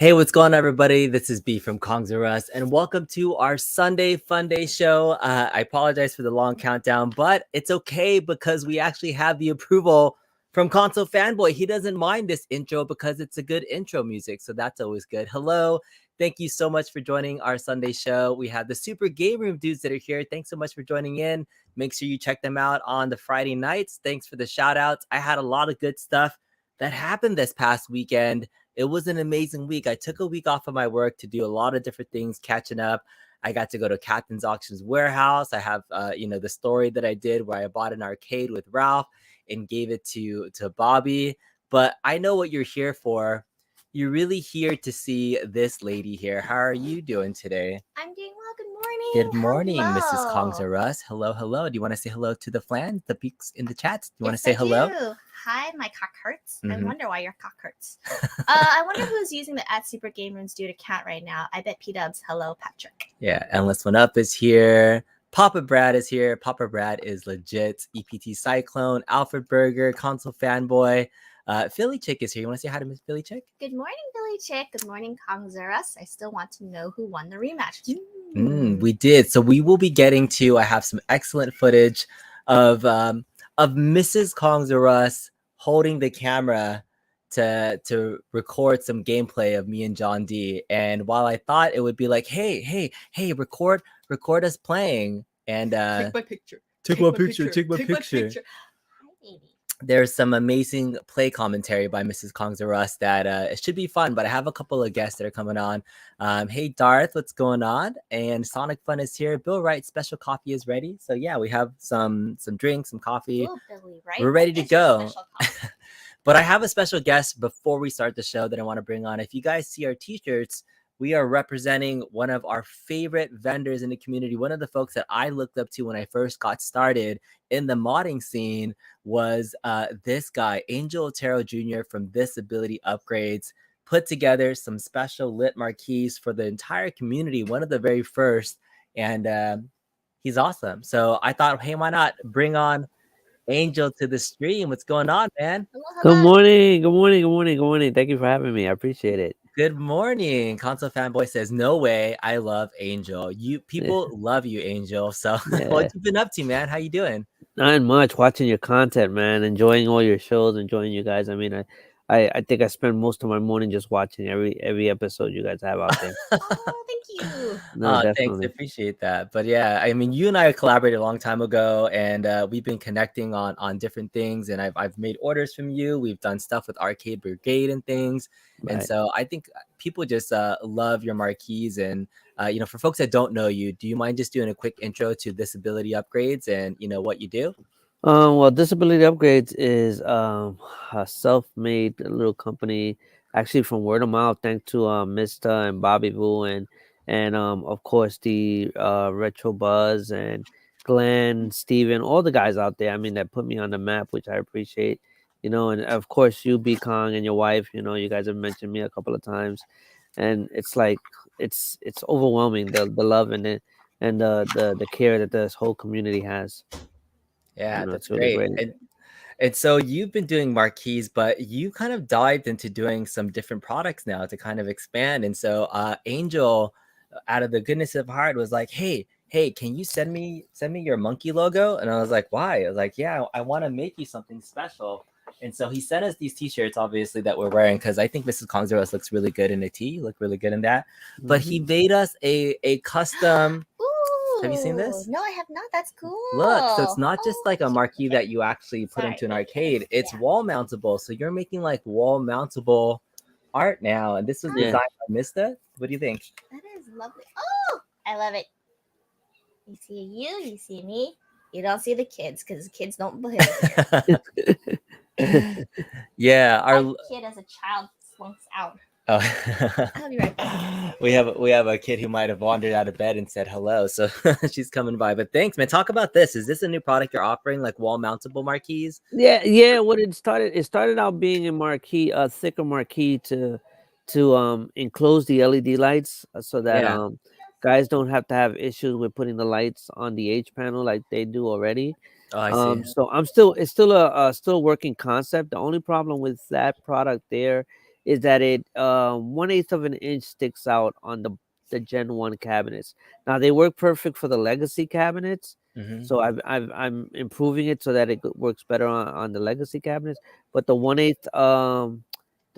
Hey, what's going on, everybody? This is Bee from Kongs R Us, and welcome to our Sunday Funday show. I apologize for the long countdown, but it's okay because we actually have the approval from Console Fanboy. He doesn't mind this intro because it's a good intro music, so that's always good. Hello, thank you so much for joining our Sunday show. We have the Super Game Room dudes that are here. Thanks so much for joining in. Make sure you check them out on the Friday nights. Thanks for the shout outs. I had a lot of good stuff that happened this past weekend. It was an amazing week. I took a week off of my work to do a lot of different things, catching up. I got to go to Captain's Auctions Warehouse. I have, the story that I did where I bought an arcade with Ralph and gave it to Bobby. But I know what you're here for. You're really here to see this lady here. How are you doing today? I'm doing well. Good morning. Good morning, hello. Mrs. Kongs R Us. Hello, hello. Do you want to say hello to the fans, the peeps in the chats? Do you want to Yes, say hello? Do. Hi, my cock hurts. I Mhm. wonder why your cock hurts. I wonder who's using the @SuperGameRoom's dude account right now. I bet P-Dubs. Hello, Patrick. Yeah, Endless One Up is here. Papa Brad is here. Papa Brad is legit. EPT Cyclone, Alfred Burger, Console Fanboy. Philly Chick is here. You want to say hi to Miss Philly Chick? Good morning, Billy Chick. Good morning, Kongzerus. I still want to know who won the rematch. We did. So we will be getting to. I have some excellent footage of Mrs. Kongzerus holding the camera to record some gameplay of me and JohnD. And while I thought it would be like, hey, record us playing, and Take my picture. take my picture. Hi, baby. There's some amazing play commentary by Mrs. Kongzerus that it should be fun, but I have a couple of guests that are coming on. Hey, Darth, what's going on? And Sonic Fun is here. Bill Wright special coffee is ready. So yeah, we have some drinks, some coffee. Ooh, Billy, right? We're ready to It's your go. special coffee. But I have a special guest before we start the show that I want to bring on. If you guys see our t-shirts, we are representing one of our favorite vendors in the community. One of the folks that I looked up to when I first got started in the modding scene was this guy, Angel Otero Jr. from Disability Upgrades, put together some special lit marquees for the entire community, one of the very first, and he's awesome. So I thought, hey, why not bring on Angel to the stream? What's going on, man? Hello, Good hello. morning, good morning, good morning, good morning. Thank you for having me. I appreciate it. Good morning. Console Fanboy says, no way. I love Angel. You people love you, Angel. So Yeah, what you been up to, man? How you doing? not much. Watching your content, man. Enjoying all your shows. Enjoying you guys. I mean, I think I spend most of my morning just watching every episode you guys have out there. Oh, thank you. No, Thanks. I definitely. appreciate that. But yeah, I mean, you and I collaborated a long time ago, and we've been connecting on different things. And I've made orders from you. We've done stuff with Arcade Brigade and things. And Right. so I think people just love your marquees. And for folks that don't know you, do you mind just doing a quick intro to Disability Upgrades and what you do? Well, Disability Upgrades is a self-made little company, actually from word of mouth, thanks to Mister and Bobby Boo and of course the Retro Buzz and Glenn, Steven, all the guys out there. I mean, that put me on the map, which I appreciate. And of course you, B Kong, and your wife. You guys have mentioned me a couple of times, and it's like it's overwhelming the love and the care that this whole community has. Yeah, that's It's really great. great. And so you've been doing marquees, but you kind of dived into doing some different products now to kind of expand. And so Angel, out of the goodness of heart, was like, hey, can you send me your monkey logo? And I was like, why? I was like, yeah, I want to make you something special. And so he sent us these t-shirts, obviously, that we're wearing, because I think Mrs. Kongzeros looks really good in a tee. You look really good in that. But he made us a custom. Have you seen this? No, I have not. That's cool. Look, so it's not just like a cute. marquee Okay. that you actually put Sorry, into an wait, arcade. It's yeah. wall mountable. So you're making like wall mountable art now. And this was Yeah. designed by Mista. What do you think? That is lovely. Oh, I love it. You see you see me. You don't see the kids because the kids don't behave here. Yeah, My kid as a child slunks out. Oh. I'll be right back. we have a kid who might have wandered out of bed and said hello, so she's coming by. But thanks, man. Talk about this. Is this a new product you're offering, like wall mountable marquees? Yeah. What it started out being a marquee, a thicker marquee to enclose the LED lights, so that Yeah. guys don't have to have issues with putting the lights on the H panel like they do already. Oh, I see. So it's still a still working concept. The only problem with that product there is that it 1/8 of an inch sticks out on the Gen 1 cabinets. Now they work perfect for the legacy cabinets. Mhm. So I'm improving it so that it works better on the legacy cabinets. But the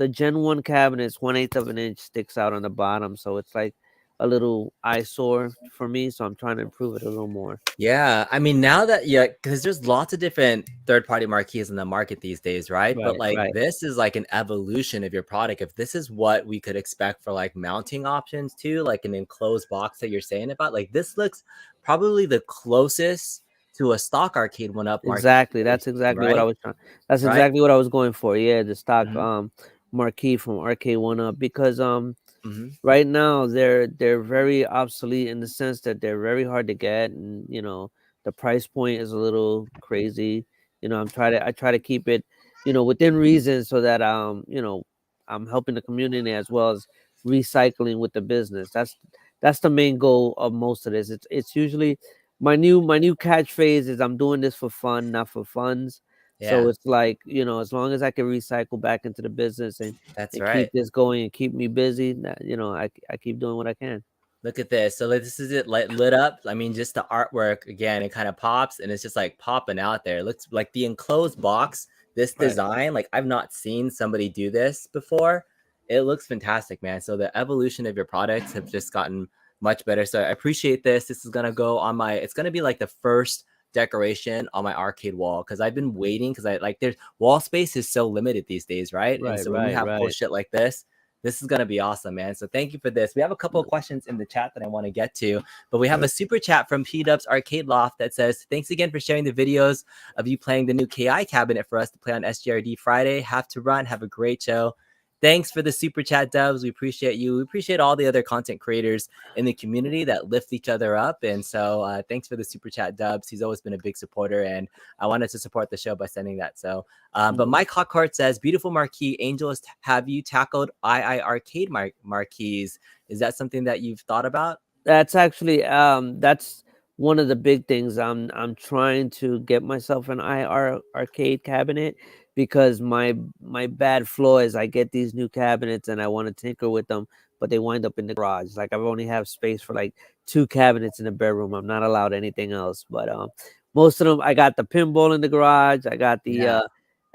Gen 1 cabinets, 1/8 of an inch sticks out on the bottom. So it's like a little eyesore for me. So I'm trying to improve it a little more. Yeah, I mean, now that because there's lots of different third-party marquees in the market these days, right? But like Right. this is like an evolution of your product. If this is what we could expect for like mounting options too, like an enclosed box that you're saying about, like this looks probably the closest to a stock Arcade1Up marquee, Exactly. That's exactly what I right? was trying. That's Right? exactly what I was going for. Yeah, the stock Mhm. marquee from Arcade1Up, because Mhm. right now they're very obsolete in the sense that they're very hard to get, and the price point is a little crazy. I try to keep it within reason, so that I'm helping the community as well as recycling with the business. That's the main goal of most of this. It's usually my new catchphrase is, I'm doing this for fun, not for funds. So Yeah, it's like, as long as I can recycle back into the business that's and keep right. this going and keep me busy, I keep doing what I can. Look at this. So like, this is it like lit up. I mean, just the artwork again, it kind of pops and it's just like popping out there. It looks like the enclosed box. This Right. design, like I've not seen somebody do this before. It looks fantastic, man. So the evolution of your products have just gotten much better. So I appreciate this. This is gonna go on my. It's gonna be like the first decoration on my arcade wall because I've been waiting because I like there's wall space is so limited these days, right? And Right, so when you right, have cool right. shit like this is going to be awesome, man. So thank you for this. We have a couple of questions in the chat that I want to get to, but we have a super chat from P-Dub's Arcade Loft that says, thanks again for sharing the videos of you playing the new KI cabinet for us to play on SGRD Friday. Have to run. Have a great show. Thanks for the super chat, Dubs. We appreciate you. We appreciate all the other content creators in the community that lift each other up. And so thanks for the super chat, Dubs. He's always been a big supporter, and I wanted to support the show by sending that. So but Mike Hawkhart says, beautiful marquee. Angels, have you tackled II arcade marquees? Is that something that you've thought about? That's actually that's one of the big things. I'm trying to get myself an IR arcade cabinet because my bad flaw is I get these new cabinets and I want to tinker with them, but they wind up in the garage. Like I've only have space for like 2 cabinets in the bedroom. I'm not allowed anything else. But most of them, I got the pinball in the garage. I got the Yeah.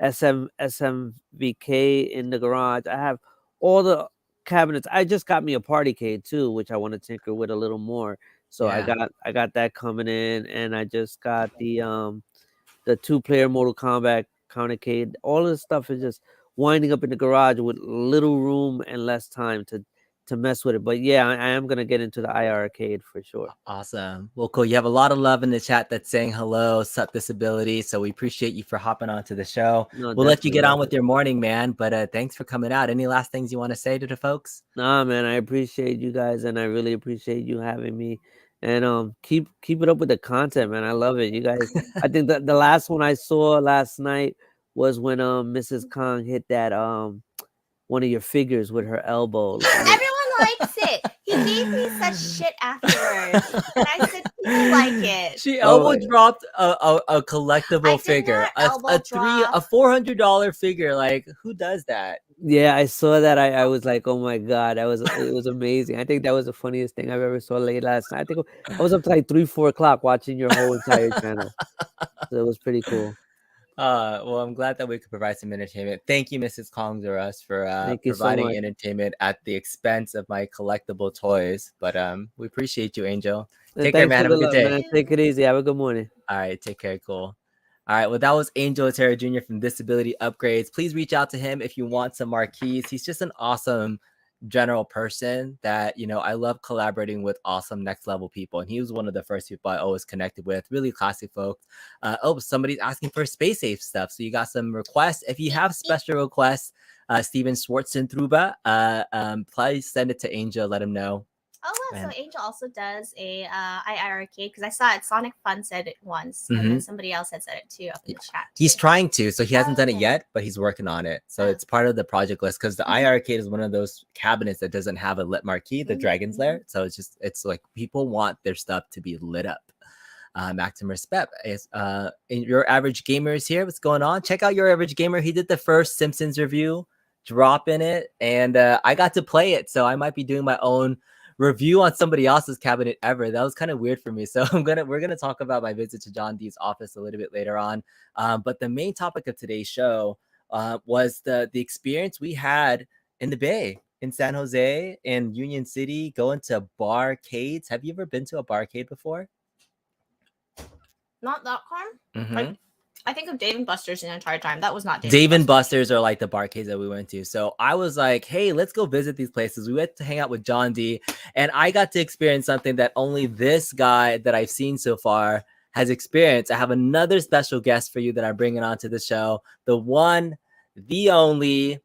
SMVK in the garage. I have all the cabinets. I just got me a partycade too, which I want to tinker with a little more. So Yeah. I got that coming in, and I just got the 2-player Mortal Kombat countercade. All of this stuff is just winding up in the garage with little room and less time to mess with it. But yeah, I am gonna get into the IR arcade for sure. Awesome. Well, cool. You have a lot of love in the chat that's saying hello, sup disability. So we appreciate you for hopping onto the show. No, We'll let you definitely get on love with it. your morning, man. But thanks for coming out. Any last things you want to say to the folks? Nah, man, I appreciate you guys, and I really appreciate you having me. And keep it up with the content, man. I love it. You guys, I think that the last one I saw last night was when Mrs. Kong hit that one of your figures with her elbow. Everyone likes it. He gave me such shit afterwards, and I said people like it. She Oh elbow my dropped a collectible I did figure, not elbow drop. a $400 figure. Like, who does that? Yeah, I saw that. I was like, oh my god, it was amazing. I think that was the funniest thing I've ever saw late last night. I think I was up to like 3, 4 o'clock watching your whole entire channel. So it was pretty cool. Well, I'm glad that we could provide some entertainment. Thank you, Mrs. Kongs for Thank you so providing much. entertainment at the expense of my collectible toys. But we appreciate you, Angel. And Take care, thanks man. for Have a the good love, day. man. Take it easy. Have a good morning. All right, take care. Cool. All right, well, that was Angel Otero Jr. from Disability Upgrades. Please reach out to him if you want some marquees. He's just an awesome general person that, I love collaborating with awesome next level people. And he was one of the first people I always connected with, really classy folks. Somebody's asking for space safe stuff. So you got some requests. If you have special requests, Steven Schwartzentruba, please send it to Angel. Let him know. Oh, well, And so Angel also does a IR arcade because I saw it. Sonic Fun said it once, and then somebody else had said it too up in the chat. he's trying to, so he hasn't done it Okay. yet, but he's working on it. So it's part of the project list because the IR arcade is one of those cabinets that doesn't have a lit marquee, the Dragon's Lair. So it's like people want their stuff to be lit up. Maximum respect. Your average gamer is here. What's going on? Check out Your Average Gamer. He did the first Simpsons review, drop in it, and I got to play it. So I might be doing my own review on somebody else's cabinet ever. That was kind of weird for me. So we're gonna talk about my visit to JohnD's office a little bit later on. But the main topic of today's show was the experience we had in the Bay, in San Jose, in Union City, going to BarCades. Have you ever been to a BarCade before? Not that one. Like, I think of Dave and Buster's the entire time. That was not Dave and Buster's are like the barcades that we went to. So I was like, hey, let's go visit these places. We went to hang out with JohnD, and I got to experience something that only this guy that I've seen so far has experienced. I have another special guest for you that I'm bringing onto the show. The one, the only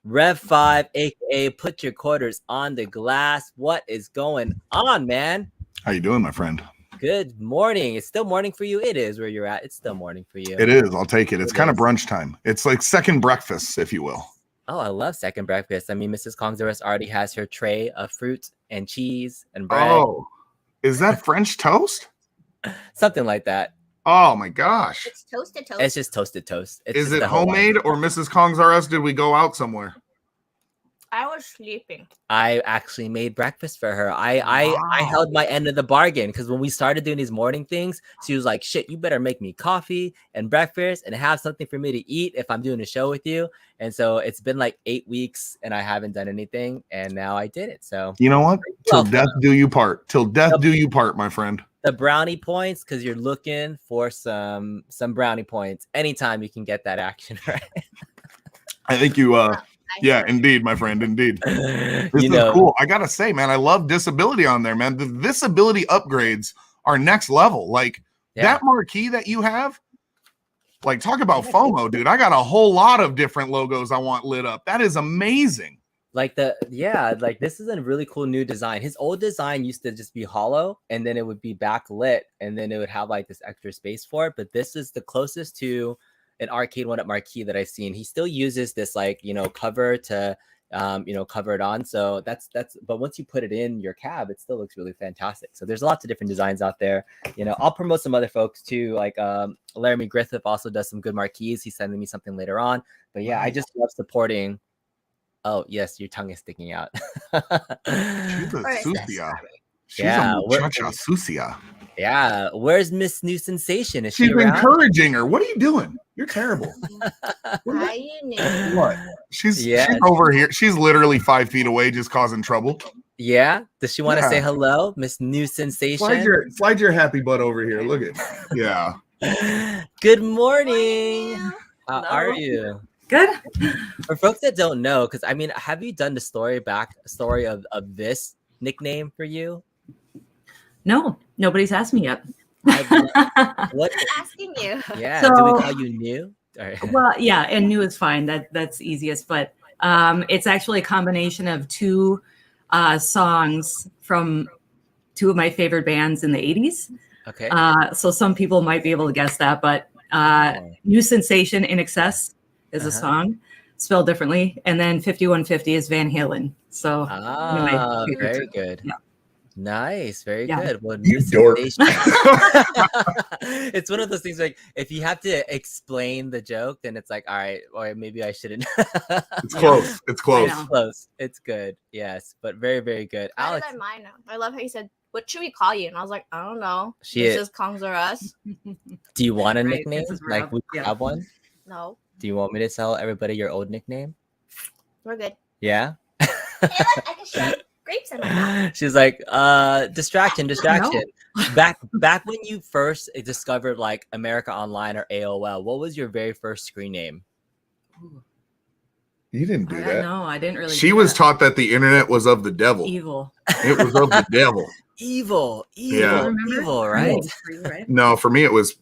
RevV, aka Put Your Quarters on the Glass. What is going on, man? How you doing, my friend? Good morning. It's still morning for you. It is where you're at. It's still morning for you. It is. I'll take it. It's kind of is. brunch time. It's like second breakfast, if you will. Oh, I love second breakfast. I mean, Mrs. Kongzaris already has her tray of fruit and cheese and bread. Oh, is that French toast? Something like that. Oh my gosh. It's toasted toast. It's just toasted toast. It's Is just it the Hawaiian. homemade or Mrs. Kong's R Us? Did we go out somewhere? I was sleeping. I actually made breakfast for her. I Wow. held my end of the bargain because when we started doing these morning things, she was like, "Shit, you better make me coffee and breakfast and have something for me to eat if I'm doing a show with you." And so it's been like 8 weeks and I haven't done anything, and now I did it. So You know what? Till Well, death do you part. Till death Yep. do you part, my friend. the brownie points, because you're looking for some brownie points. Anytime you can get that action, right? I think you I yeah, swear. indeed, my friend, indeed. This You is know, cool. I gotta say, man, I love disability on there, man. The disability upgrades are next level. Like yeah. that marquee that you have, like talk about FOMO, dude. I got a whole lot of different logos I want lit up. That is amazing. Like this is a really cool new design. His old design used to just be hollow and then it would be backlit and then it would have like this extra space for it. But this is the closest to an Arcade1Up marquee that I've seen. He still uses this like, cover to, cover it on. So that's, but once you put it in your cab, it still looks really fantastic. So there's lots of different designs out there. I'll promote some other folks too. Like Laramie Griffith also does some good marquees. He's sending me something later on. But yeah, I just love supporting. Oh, yes, your tongue is sticking out. She's a Or is this sucia. She's Yeah, a muchacha sucia. Yeah, where's Miss New Sensation? Is She's she around? encouraging her. What are you doing? You're terrible. How you knew? What? She's Yeah. over here. She's literally 5 feet away, just causing trouble. Yeah, does she want to Yeah. say hello, Miss New Sensation? Slide your happy butt over here. Look at yeah. Good morning. Morning. How are you? Good. For folks that don't know, because I mean, have you done the story of this nickname for you? No, nobody's asked me yet. What? I'm asking you. Yeah, So- do we call you New? All right. Well, yeah, and new is fine. That's easiest, but it's actually a combination of two songs from two of my favorite bands in the 80s. Okay. So some people might be able to guess that, but New Sensation in Excess is a song spelled differently, and then 5150 is Van Halen. So Very good. Yeah. Nice, very Yeah. good. Well, You New dork. Sensation. It's one of those things like if you have to explain the joke, then it's like, all right, or maybe I shouldn't. It's close. It's close. know. Close. It's good. Yes, but very, very good. How Alex, did I mine now? I love how you said, "What should we call you?" And I was like, "I don't know. Shit. This is Kongs or Us." do you want a Right, nickname? this is Like, rough. we Yeah. have one. No, Do you want me to tell everybody your old nickname? we're good. Yeah. Hey, look, I can show grapes in my mouth. She's like, distraction. Back when you first discovered like America Online or AOL, what was your very first screen name? You didn't do that. No, I didn't really. She do was that. taught that the internet was of the devil. Evil. It was of the devil. Evil, Yeah. Remember? right? For you, right? No, for me it was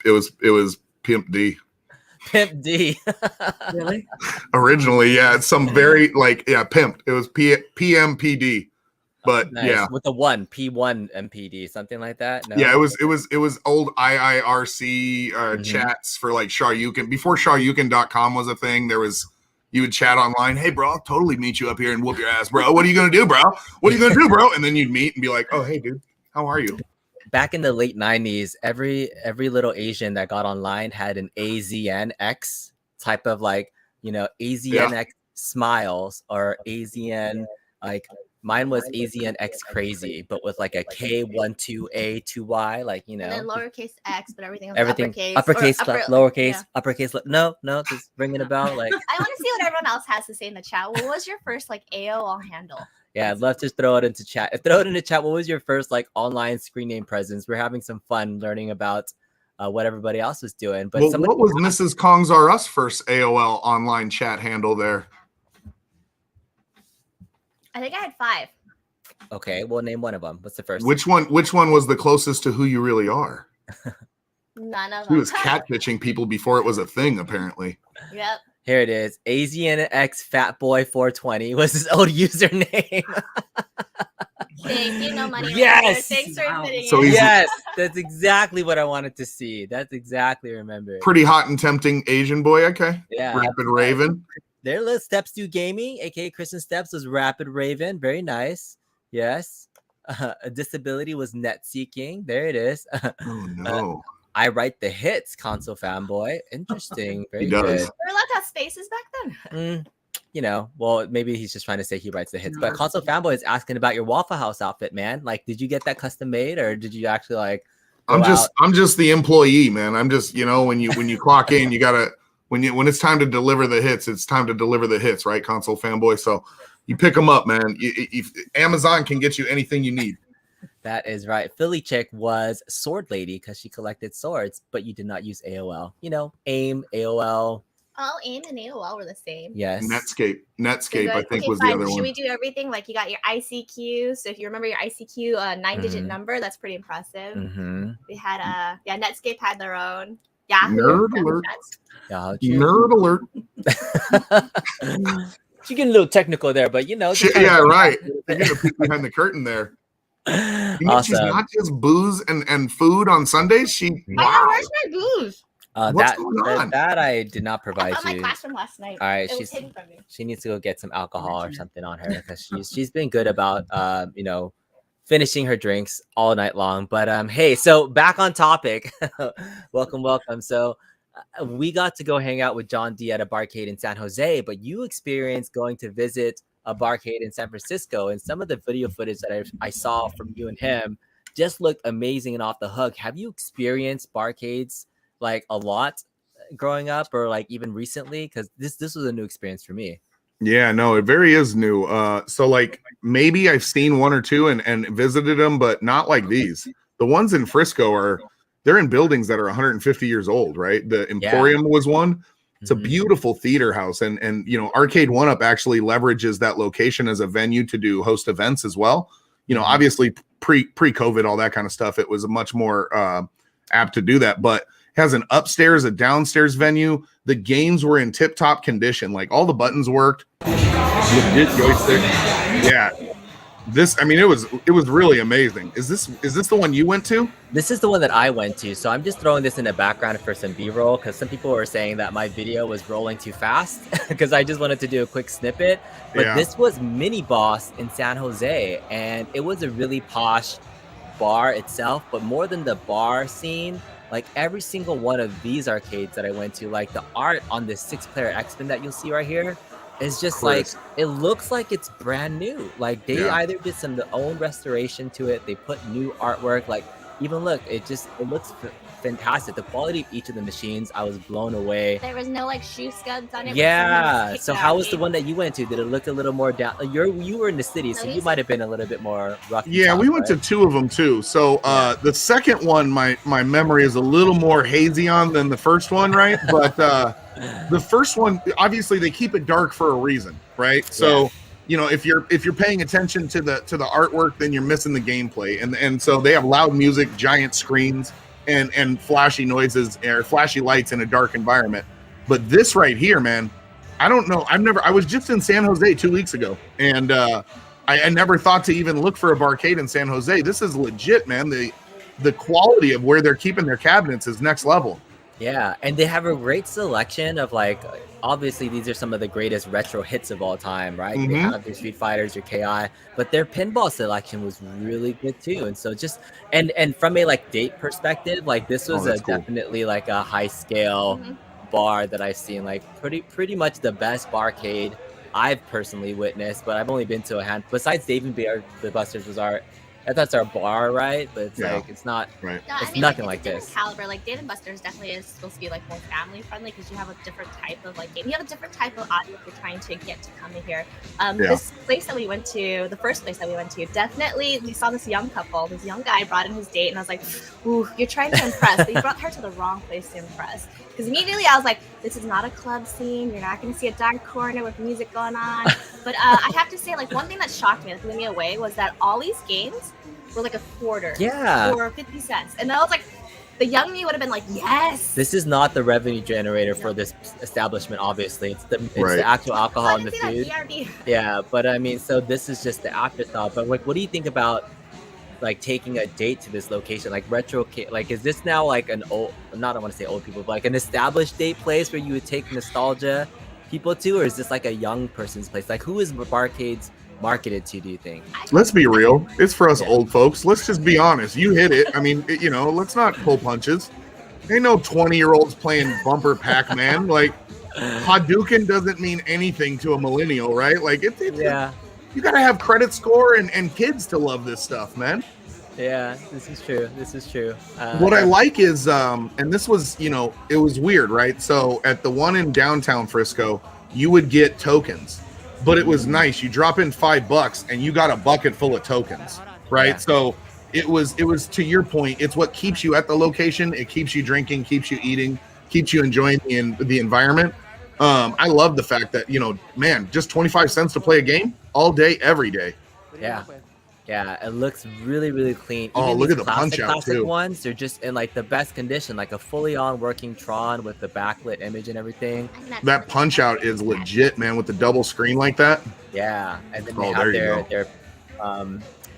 Pimp D. Pimp D. Really? Originally, yeah, it's some very pimped. It was PMPD. But Nice. yeah. With the one P1 MPD, something like that. No? Yeah, it was old IIRC Mhm. chats for like Sharyukin. Before Sharyukin.com was a thing, you would chat online. Hey, bro, I'll totally meet you up here and whoop your ass, bro. What are you gonna do, bro? What are you gonna do, bro? And then you'd meet and be like, oh, hey, dude, how are you? Back in the late 90s, every little Asian that got online had an AZNX type of like, AZNX smiles or AZN like mine was AZNX crazy, but with like a K12A2Y, like And then lowercase x, but everything was everything uppercase. lowercase, Yeah. uppercase. No, just ringing a bell. Like, I want to see what everyone else has to say in the chat. What was your first like AOL handle? yeah, I'd love to throw it into chat. Throw it into chat. What was your first like online screen name presence? We're having some fun learning about what everybody else was doing. But Well, what was Mrs. Kong's R Us first AOL online chat handle there? I think I had 5. Okay, well, name one of them. What's the first? Which one was the closest to who you really are? None of She them. was catfishing people before it was a thing, apparently. Yep. Here it is. AZNX Fatboy 420 was his old username. Thank you, no money. Yes! Thanks for Wow. admitting So it. he's- Yes, that's exactly what I wanted to see. That's exactly remembered. Pretty hot and tempting Asian boy. Okay. Yeah. Rapid Raven. There, little Steps Do Gaming, aka Kristen Steps, was Rapid Raven. Very nice. Yes. A disability was Net Seeking. There it is. Oh no. I write the hits, console fanboy. Interesting. Very does. good. We were allowed to have spaces back then. You know, well, maybe he's just trying to say he writes the hits. But console fanboy is asking about your Waffle House outfit, man. Like, did you get that custom made, or did you actually like? I'm just the employee, man. I'm just, you know, when you clock in, you gotta when it's time to deliver the hits, it's time to deliver the hits, right? Console fanboy. So you pick them up, man. Amazon can get you anything you need. That is right. Philly Chick was Sword Lady because she collected swords, but you did not use AOL. You know, AIM, AOL. Oh, AIM and AOL were the same. Yes. Netscape, So I think was the other one. Should we do everything? Like you got your ICQ. So if you remember your ICQ 9-digit number, that's pretty impressive. We had Netscape had their own. Yahoo. Nerd alert. Yahoo. Nerd alert. She's getting a little technical there, but you know. Yeah, right. You're gonna peek behind the curtain there. You know, she's not just booze and food on Sundays. Wow. Where's my booze? What's going on? That I did not provide I found you. my classroom last night. All right, it was hidden from me. She needs to go get some alcohol or something on her because she's been good about you know, finishing her drinks all night long. But hey, so back on topic. welcome. So we got to go hang out with JohnD at a barcade in San Jose, but you experienced going to visit a barcade in San Francisco, and some of the video footage that I saw from you and him just looked amazing and off the hook. Have you experienced barcades like a lot growing up, or like even recently? Because this was a new experience for me. Yeah, no, it very is new. So like maybe I've seen one or two and visited them, but not like these. The ones in Frisco they're in buildings that are 150 years old, right? The Emporium was one. It's a beautiful theater house, and you know, Arcade1Up actually leverages that location as a venue to host events as well. You know, obviously pre-COVID, all that kind of stuff, it was a much more apt to do that, but has an upstairs, a downstairs venue. The games were in tip-top condition, like all the buttons worked. Yeah. This, I mean, it was really amazing. Is this the one you went to? This is the one that I went to. So I'm just throwing this in the background for some B-roll because some people were saying that my video was rolling too fast because I just wanted to do a quick snippet. But this was Mini Boss in San Jose, and it was a really posh bar itself. But more than the bar scene, like every single one of these arcades that I went to, like the art on this 6-player X-Men that you'll see right here, it's just like, it looks like it's brand new. Like they either did some own restoration to it, they put new artwork, like even look, it looks fantastic. The quality of each of the machines, I was blown away. There was no like shoe scuds on it. Yeah. So how was the one that you went to? Did it look a little more down? You were in the city, so you might have been a little bit more rough. Yeah, we went to two of them too. So the second one, my memory is a little more hazy on than the first one, right? But the first one, obviously they keep it dark for a reason, right? So you know, if you're paying attention to the artwork, then you're missing the gameplay. And so they have loud music, giant screens, and flashy noises or flashy lights in a dark environment. But this right here, man, I don't know. I was just in San Jose 2 weeks ago, and I never thought to even look for a barcade in San Jose. This is legit, man. The quality of where they're keeping their cabinets is next level. Yeah, and they have a great selection of, like, obviously these are some of the greatest retro hits of all time, right? They have your Street Fighters, your KI, but their pinball selection was really good too. And so just and from a like date perspective, like this was definitely like a high scale bar that I've seen, like pretty much the best barcade I've personally witnessed, but I've only been to a hand. Besides Dave and the Busters was that's our bar, right? But it's like it's not right. No, it's I mean, nothing like this. Caliber, like Dave and Buster's definitely is supposed to be like more family friendly because you have a different type of like game. You have a different type of audience you're trying to get to come in here. This place that we went to, the first place that we went to, definitely we saw this young couple. This young guy brought in his date, and I was like, "Ooh, you're trying to impress," but you brought her to the wrong place to impress. Because immediately I was like, "This is not a club scene. You're not going to see a dark corner with music going on." But I have to say, like one thing that shocked me, that blew me away, was that all these games were like a quarter, or 50 cents, and I was like, the young me would have been like, yes. This is not the revenue generator for this establishment. Obviously, it's the actual alcohol and the food. Yeah, but I mean, so this is just the afterthought. But like, what do you think about like taking a date to this location, like retro? Like, is this now like an old? Not I want to say old people, but like an established date place where you would take nostalgia people to, or is this like a young person's place? Like, who is BarCades marketed to, do you think? Let's be real. It's for us old folks. Let's just be honest. You hit it. I mean, you know, let's not pull punches. Ain't no 20-year-olds playing Bumper Pac-Man. Like, Hadouken doesn't mean anything to a millennial, right? Like, it's Yeah. you got to have credit score and kids to love this stuff, man. Yeah, this is true. This is true. What I like is, and this was, you know, it was weird, right? So at the one in downtown Frisco, you would get tokens, but it was nice. You drop in $5 and you got a bucket full of tokens, right? Yeah. So it was to your point. It's what keeps you at the location. It keeps you drinking, keeps you eating, keeps you enjoying the environment. I love the fact that, you know, man, just 25 cents to play a game all day, every day. Yeah. Yeah, it looks really, really clean. Oh, Even look these at the punch out classic too. ones, they're just in like the best condition, like a fully on working Tron with the backlit image and everything. That punch out is legit, man, with the double screen like that. Yeah, and then they Oh, have there you their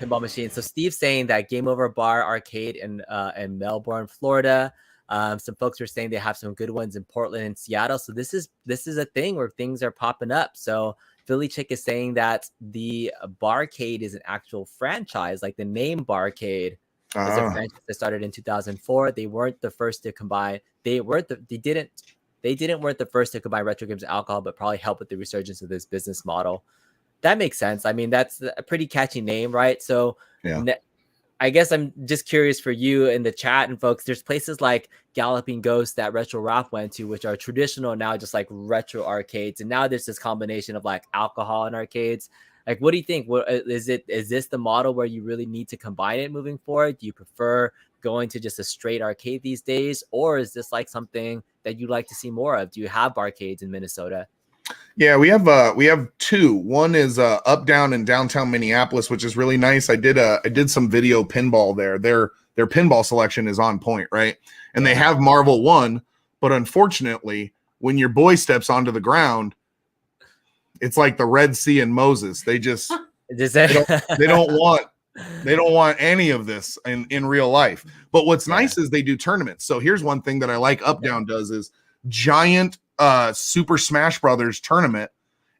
pinball machine. So Steve's saying that Game Over Bar Arcade in Melbourne, Florida. Some folks were saying they have some good ones in Portland and Seattle. So this is a thing where things are popping up. So Philly Chick is saying that the BarCade is an actual franchise, like the name BarCade is a franchise that started in 2004. They weren't the first to combine. They weren't the first to combine retro games and alcohol, but probably helped with the resurgence of this business model. That makes sense. I mean, that's a pretty catchy name, right? So yeah. I guess I'm just curious for you in the chat and folks, there's places like Galloping Ghost that Retro Ralph went to, which are traditional now, just like retro arcades. And now there's this combination of like alcohol and arcades. Like, what do you think? What is this the model where you really need to combine it moving forward? Do you prefer going to just a straight arcade these days? Or is this like something that you'd like to see more of? Do you have BarCades in Minnesota? Yeah, we have two. One is up down in downtown Minneapolis, which is really nice. I did some video pinball there. Their pinball selection is on point, right? And they have Marvel 1, but unfortunately, when your boy steps onto the ground, it's like the Red Sea and Moses. They just they don't want any of this in real life. But what's nice is they do tournaments. So here's one thing that I like Up Down does is giant Super Smash Brothers tournament,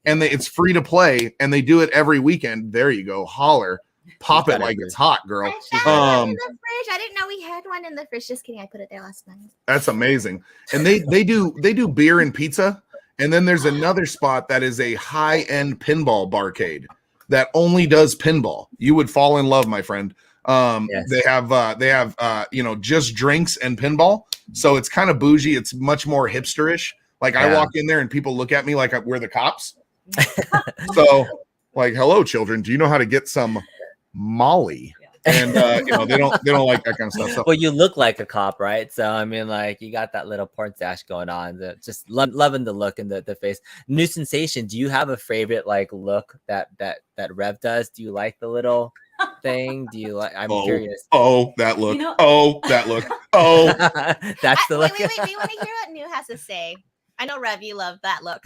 and it's free to play, and they do it every weekend. There you go, holler, pop it like it's hot, girl. I found one in the fridge. I didn't know we had one in the fridge. Just kidding, I put it there last night. That's amazing. And they do beer and pizza, and then there's another spot that is a high-end pinball barcade that only does pinball. You would fall in love, my friend. They have you know, just drinks and pinball, so it's kind of bougie. It's much more hipsterish. Like I walk in there and people look at me like we're the cops. So like, hello, children. Do you know how to get some Molly? And you know, they don't like that kind of stuff. So, well, you look like a cop, right? So I mean, like you got that little porn stash going on. Just loving the look and the face. New Sensation. Do you have a favorite like look that Rev does? Do you like the little thing? Do you like? I'm curious. Oh, that look. You know, that look. Oh, that's the look. Wait. We want to hear what New has to say. I know, Rev, you love that look.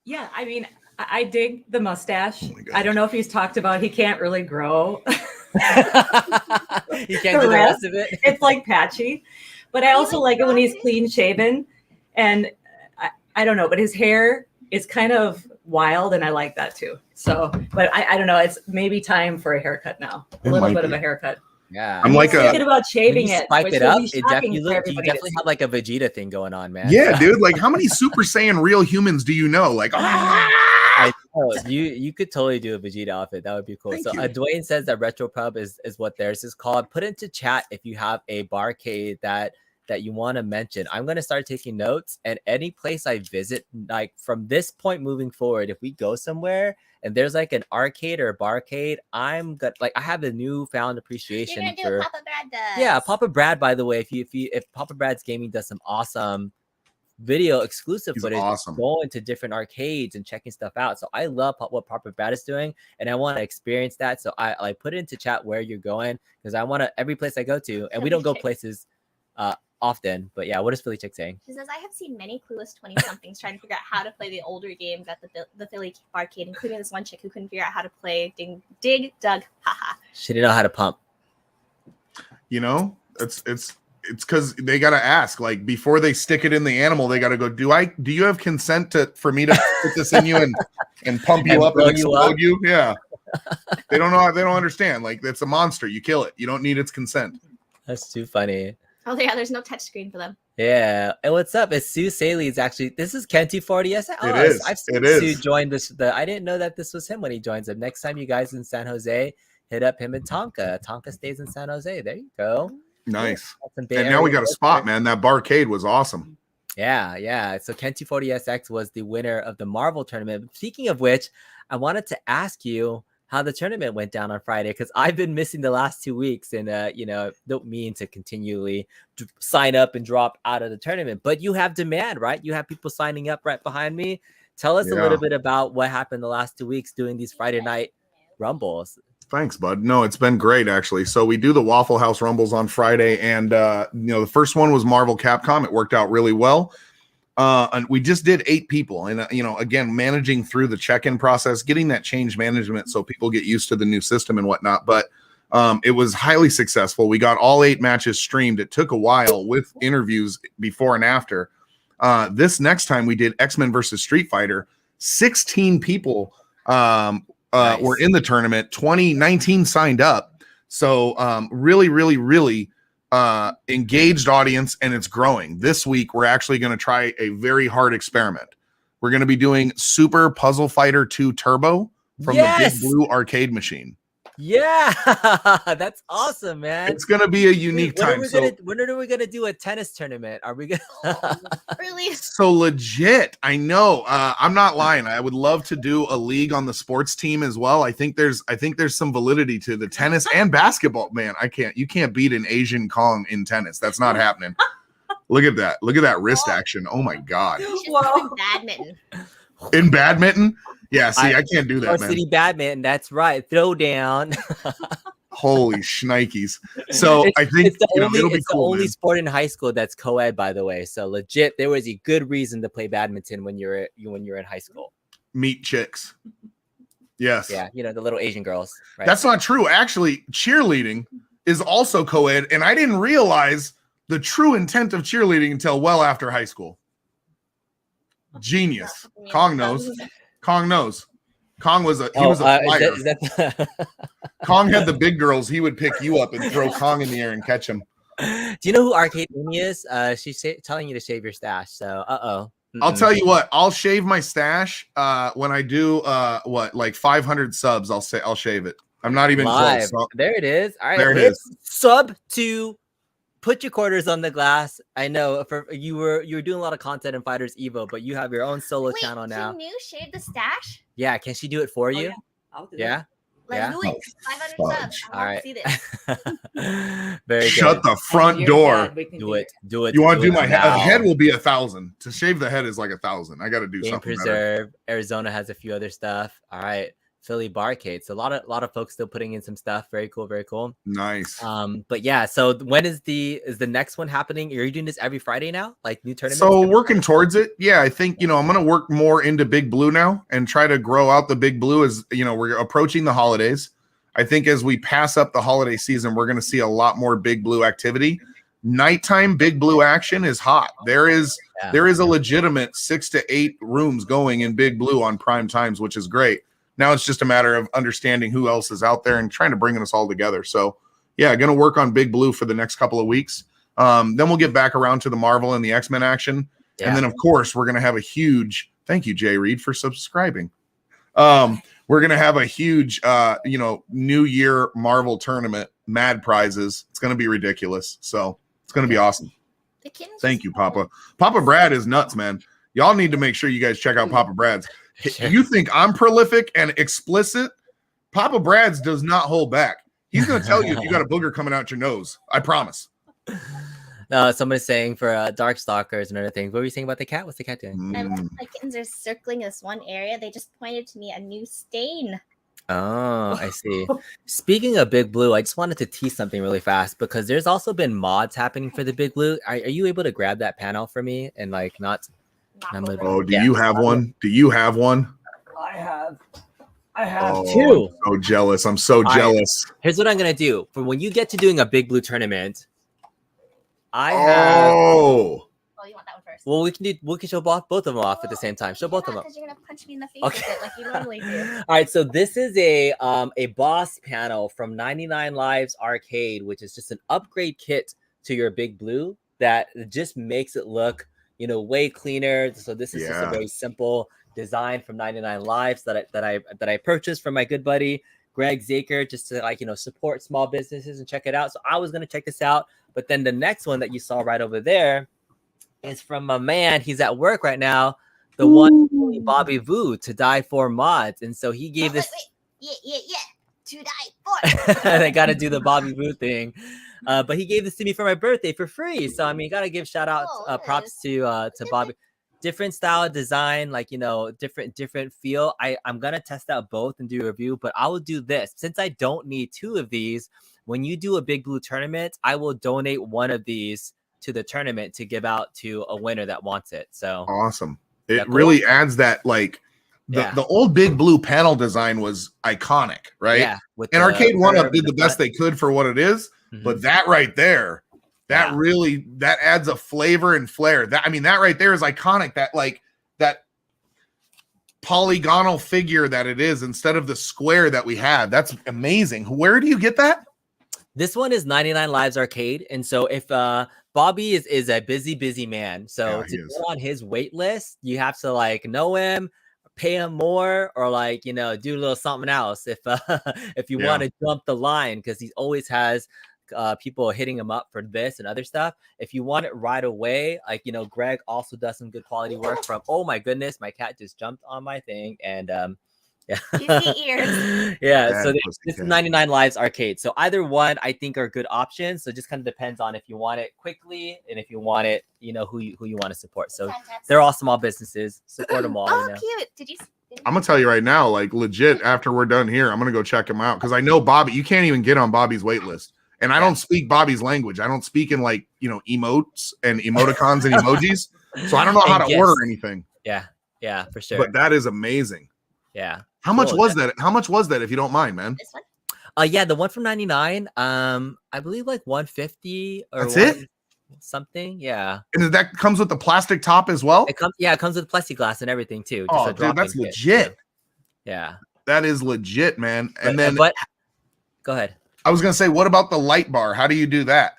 Yeah, I mean, I dig the mustache. Oh I don't know if he's talked about he can't really grow. You can't do the rest of it. It's like patchy. But I also like it when he's clean shaven. And I don't know, but his hair is kind of wild, and I like that too. So, but I don't know. It's maybe time for a haircut now. A little bit of a haircut. Yeah, I'm like thinking about shaving it. Spike which it will up. be You shocking for definitely everybody to have like a Vegeta thing going on, man. yeah, dude. Like, how many Super Saiyan real humans do you know? Like, I know. You could totally do a Vegeta outfit. That would be cool. Thank So you. Dwayne says that Retro Pub is what theirs is called. Put into chat if you have a barcade that you want to mention. I'm going to start taking notes, and any place I visit, like from this point moving forward, if we go somewhere and there's like an arcade or a barcade, I'm good. Like I have a newfound appreciation You're gonna do for what Papa Brad does. Yeah, Papa Brad, by the way, if Papa Brad's Gaming does some awesome video exclusive He's footage, awesome. going to different arcades and checking stuff out. So I love what Papa Brad is doing, and I want to experience that. So I like put it into chat where you're going, because I want to every place I go to, and we don't go places often. But yeah, what is Philly Chick saying? She says, I have seen many clueless 20-somethings trying to figure out how to play the older games at the Philly arcade, including this one chick who couldn't figure out how to play Dig Dug Haha. She didn't know how to pump. you know, it's because they got to ask, like, before they stick it in the animal, they got to go, do you have consent for me to put this in you and pump you up and explode you? Yeah. They don't know. They don't understand. Like, it's a monster. You kill it. You don't need its consent. That's too funny. Oh yeah, there's no touch screen for them. Yeah. And what's up? It's Sue Saley's actually. This is Kenty40S. It is. I've seen It is. Sue join this. I didn't know that this was him when he joins them. Next time you guys in San Jose, hit up him and Tonka. Tonka stays in San Jose. There you go. Nice. And now we got a spot, man. That BarCade was awesome. Yeah. So Kenty40SX was the winner of the Marvel tournament. Speaking of which, I wanted to ask you how the tournament went down on Friday, because I've been missing the last 2 weeks, and don't mean to continually sign up and drop out of the tournament, but you have demand, right? You have people signing up right behind me. Tell us a little bit about what happened the last 2 weeks doing these Friday night rumbles. Thanks, bud. No, it's been great, actually. So we do the Waffle House rumbles on Friday, and the first one was Marvel Capcom. It worked out really well. And we just did 8 people, and again, managing through the check-in process, getting that change management so people get used to the new system and whatnot. But it was highly successful. We got all 8 matches streamed. It took a while with interviews before and after. This next time we did X-Men versus Street Fighter. 16 people Nice. were in the tournament. 19 signed up. So really, really, really engaged audience, and it's growing. This week we're actually going to try a very hard experiment. We're going to be doing Super Puzzle Fighter 2 Turbo from the Big Blue arcade machine. Yeah, that's awesome, man. It's going to be a unique time. When are we gonna do a tennis tournament? Are we gonna Really? So legit. I know. I'm not lying. I would love to do a league on the sports team as well. I think there's some validity to the tennis and basketball. Man, you can't beat an Asian Kong in tennis. That's not happening. Look at that. Look at that wrist action. Oh my God. You should put in badminton. In badminton? Yeah, see, I can't do that, man. City badminton, that's right. Throw down. Holy shnikes. So I think it's the it'll be cool. The only sport in high school that's co-ed, by the way. So legit, there was a good reason to play badminton when you're in high school. Meet chicks. Yes. Yeah, the little Asian girls. Right? That's not true. Actually, cheerleading is also co-ed, and I didn't realize the true intent of cheerleading until well after high school. Genius. Kong knows. Kong knows. Kong was a flyer. Kong had the big girls. He would pick you up and throw Kong in the air and catch him. Do you know who Arcade1 is? She's telling you to shave your stash. So, I'll tell you what. I'll shave my stash when I do 500 subs. I'll shave it. I'm not even close. So there it is. All right, there it is. Sub to put your quarters on the glass. I know you were doing a lot of content in Fighters Evo, but you have your own solo channel now. Can you shave the stash? Yeah, can she do it for you? Yeah. I'll do Yeah. Let's do it. 500 subs. I want to see this. Very good. Shut the front door. Do it. You want to do my head? The head will be 1,000. To shave the head is like 1,000. I got to do Game something Preserve. better. Arizona has a few other stuff. All right. Philly BarCades. So a lot of folks still putting in some stuff. Very cool. Very cool. Nice. But yeah. So when is the next one happening? Are you doing this every Friday now? Like new tournaments? So working towards it. Yeah, I think I'm going to work more into Big Blue now and try to grow out the Big Blue as we're approaching the holidays. I think as we pass up the holiday season, we're going to see a lot more Big Blue activity. Nighttime Big Blue action is hot. There is a legitimate 6 to 8 rooms going in Big Blue on prime times, which is great. Now it's just a matter of understanding who else is out there and trying to bring us all together. So, yeah, going to work on Big Blue for the next couple of weeks. Then we'll get back around to the Marvel and the X-Men action. Yeah. And then, of course, we're going to have a huge – thank you, Jay Reed, for subscribing. We're going to have a huge, New Year Marvel tournament, mad prizes. It's going to be ridiculous. So it's going to be awesome. Thank you, Papa. Papa Brad is nuts, man. Y'all need to make sure you guys check out Papa Brad's. You think I'm prolific and explicit? Papa Brad's does not hold back. He's going to tell you if you got a booger coming out your nose. I promise. No, somebody's saying for Darkstalkers and other things. What were you saying about the cat? What's the cat doing? My kittens are circling this one area. They just pointed to me a new stain. Oh, I see. Speaking of Big Blue, I just wanted to tease something really fast because there's also been mods happening for the Big Blue. Are you able to grab that panel for me and not? Oh, do you have one? Do you have one? I have 2. I'm so jealous. I'm so jealous. Right. Here's what I'm gonna do. For when you get to doing a Big Blue tournament, I have. Oh, you want that one first? Well, we can show both of them off at the same time. Show both of them. Because you're gonna punch me in the face Okay. with it like you normally do. All right, so this is a boss panel from 99 Lives Arcade, which is just an upgrade kit to your Big Blue that just makes it look, you know, way cleaner. So this is just a very simple design from 99 Lives that I purchased from my good buddy Greg Zaker, just to, like, you know, support small businesses and check it out. So I was gonna check this out, but then the next one that you saw right over there is from my man. He's at work right now, the one Bobby Vu, To Die For Mods, and so he gave this. Yeah. To Die For. They got to do the Bobby Vu thing, but he gave this to me for my birthday for free. So I mean, you got to give shout out, props to Bobby. Different style design, like, you know, different feel. I'm gonna test out both and do a review, but I will do this since I don't need 2 of these. When you do a Big Blue tournament, I will donate one of these to the tournament to give out to a winner that wants it. So awesome. It cool? really adds that, like, the old Big Blue panel design was iconic, right? Yeah. And Arcade1Up did the best they could for what it is, but that right there, that really, that adds a flavor and flair. That, I mean, that right there is iconic. That, like, that polygonal figure that it is instead of the square that we had. That's amazing. Where do you get that? This one is 99 Lives Arcade. And so if Bobby is a busy man, so to get on his wait list, you have to, like, know him, pay him more, or, like, you know, do a little something else if you want to jump the line, because he always has people hitting him up for this and other stuff. If you want it right away, like, you know, Greg also does some good quality work from, oh my goodness, my cat just jumped on my thing, and ears. Yeah, so this is 99 Lives Arcade. So either one I think are good options. So it just kind of depends on if you want it quickly and if you want it, you know, who you want to support. So they're all small businesses. Support them all. Oh, you know? cute. Did you I'm gonna tell you right now, like, legit, after we're done here, I'm gonna go check him out, because I know Bobby, you can't even get on Bobby's wait list. And I don't speak Bobby's language. I don't speak in, like, you know, emotes and emoticons and emojis. So I don't know how to order anything. Yeah, for sure. But that is amazing. Yeah. How much was that? How much was that, if you don't mind, man? This one? Yeah, the one from 99, I believe like 150 or that's it? Something. Yeah. And that comes with the plastic top as well? It comes with plexiglass and everything too. Oh, dude, that's legit. Yeah. That is legit, man. And but go ahead. I was gonna say, what about the light bar? How do you do that?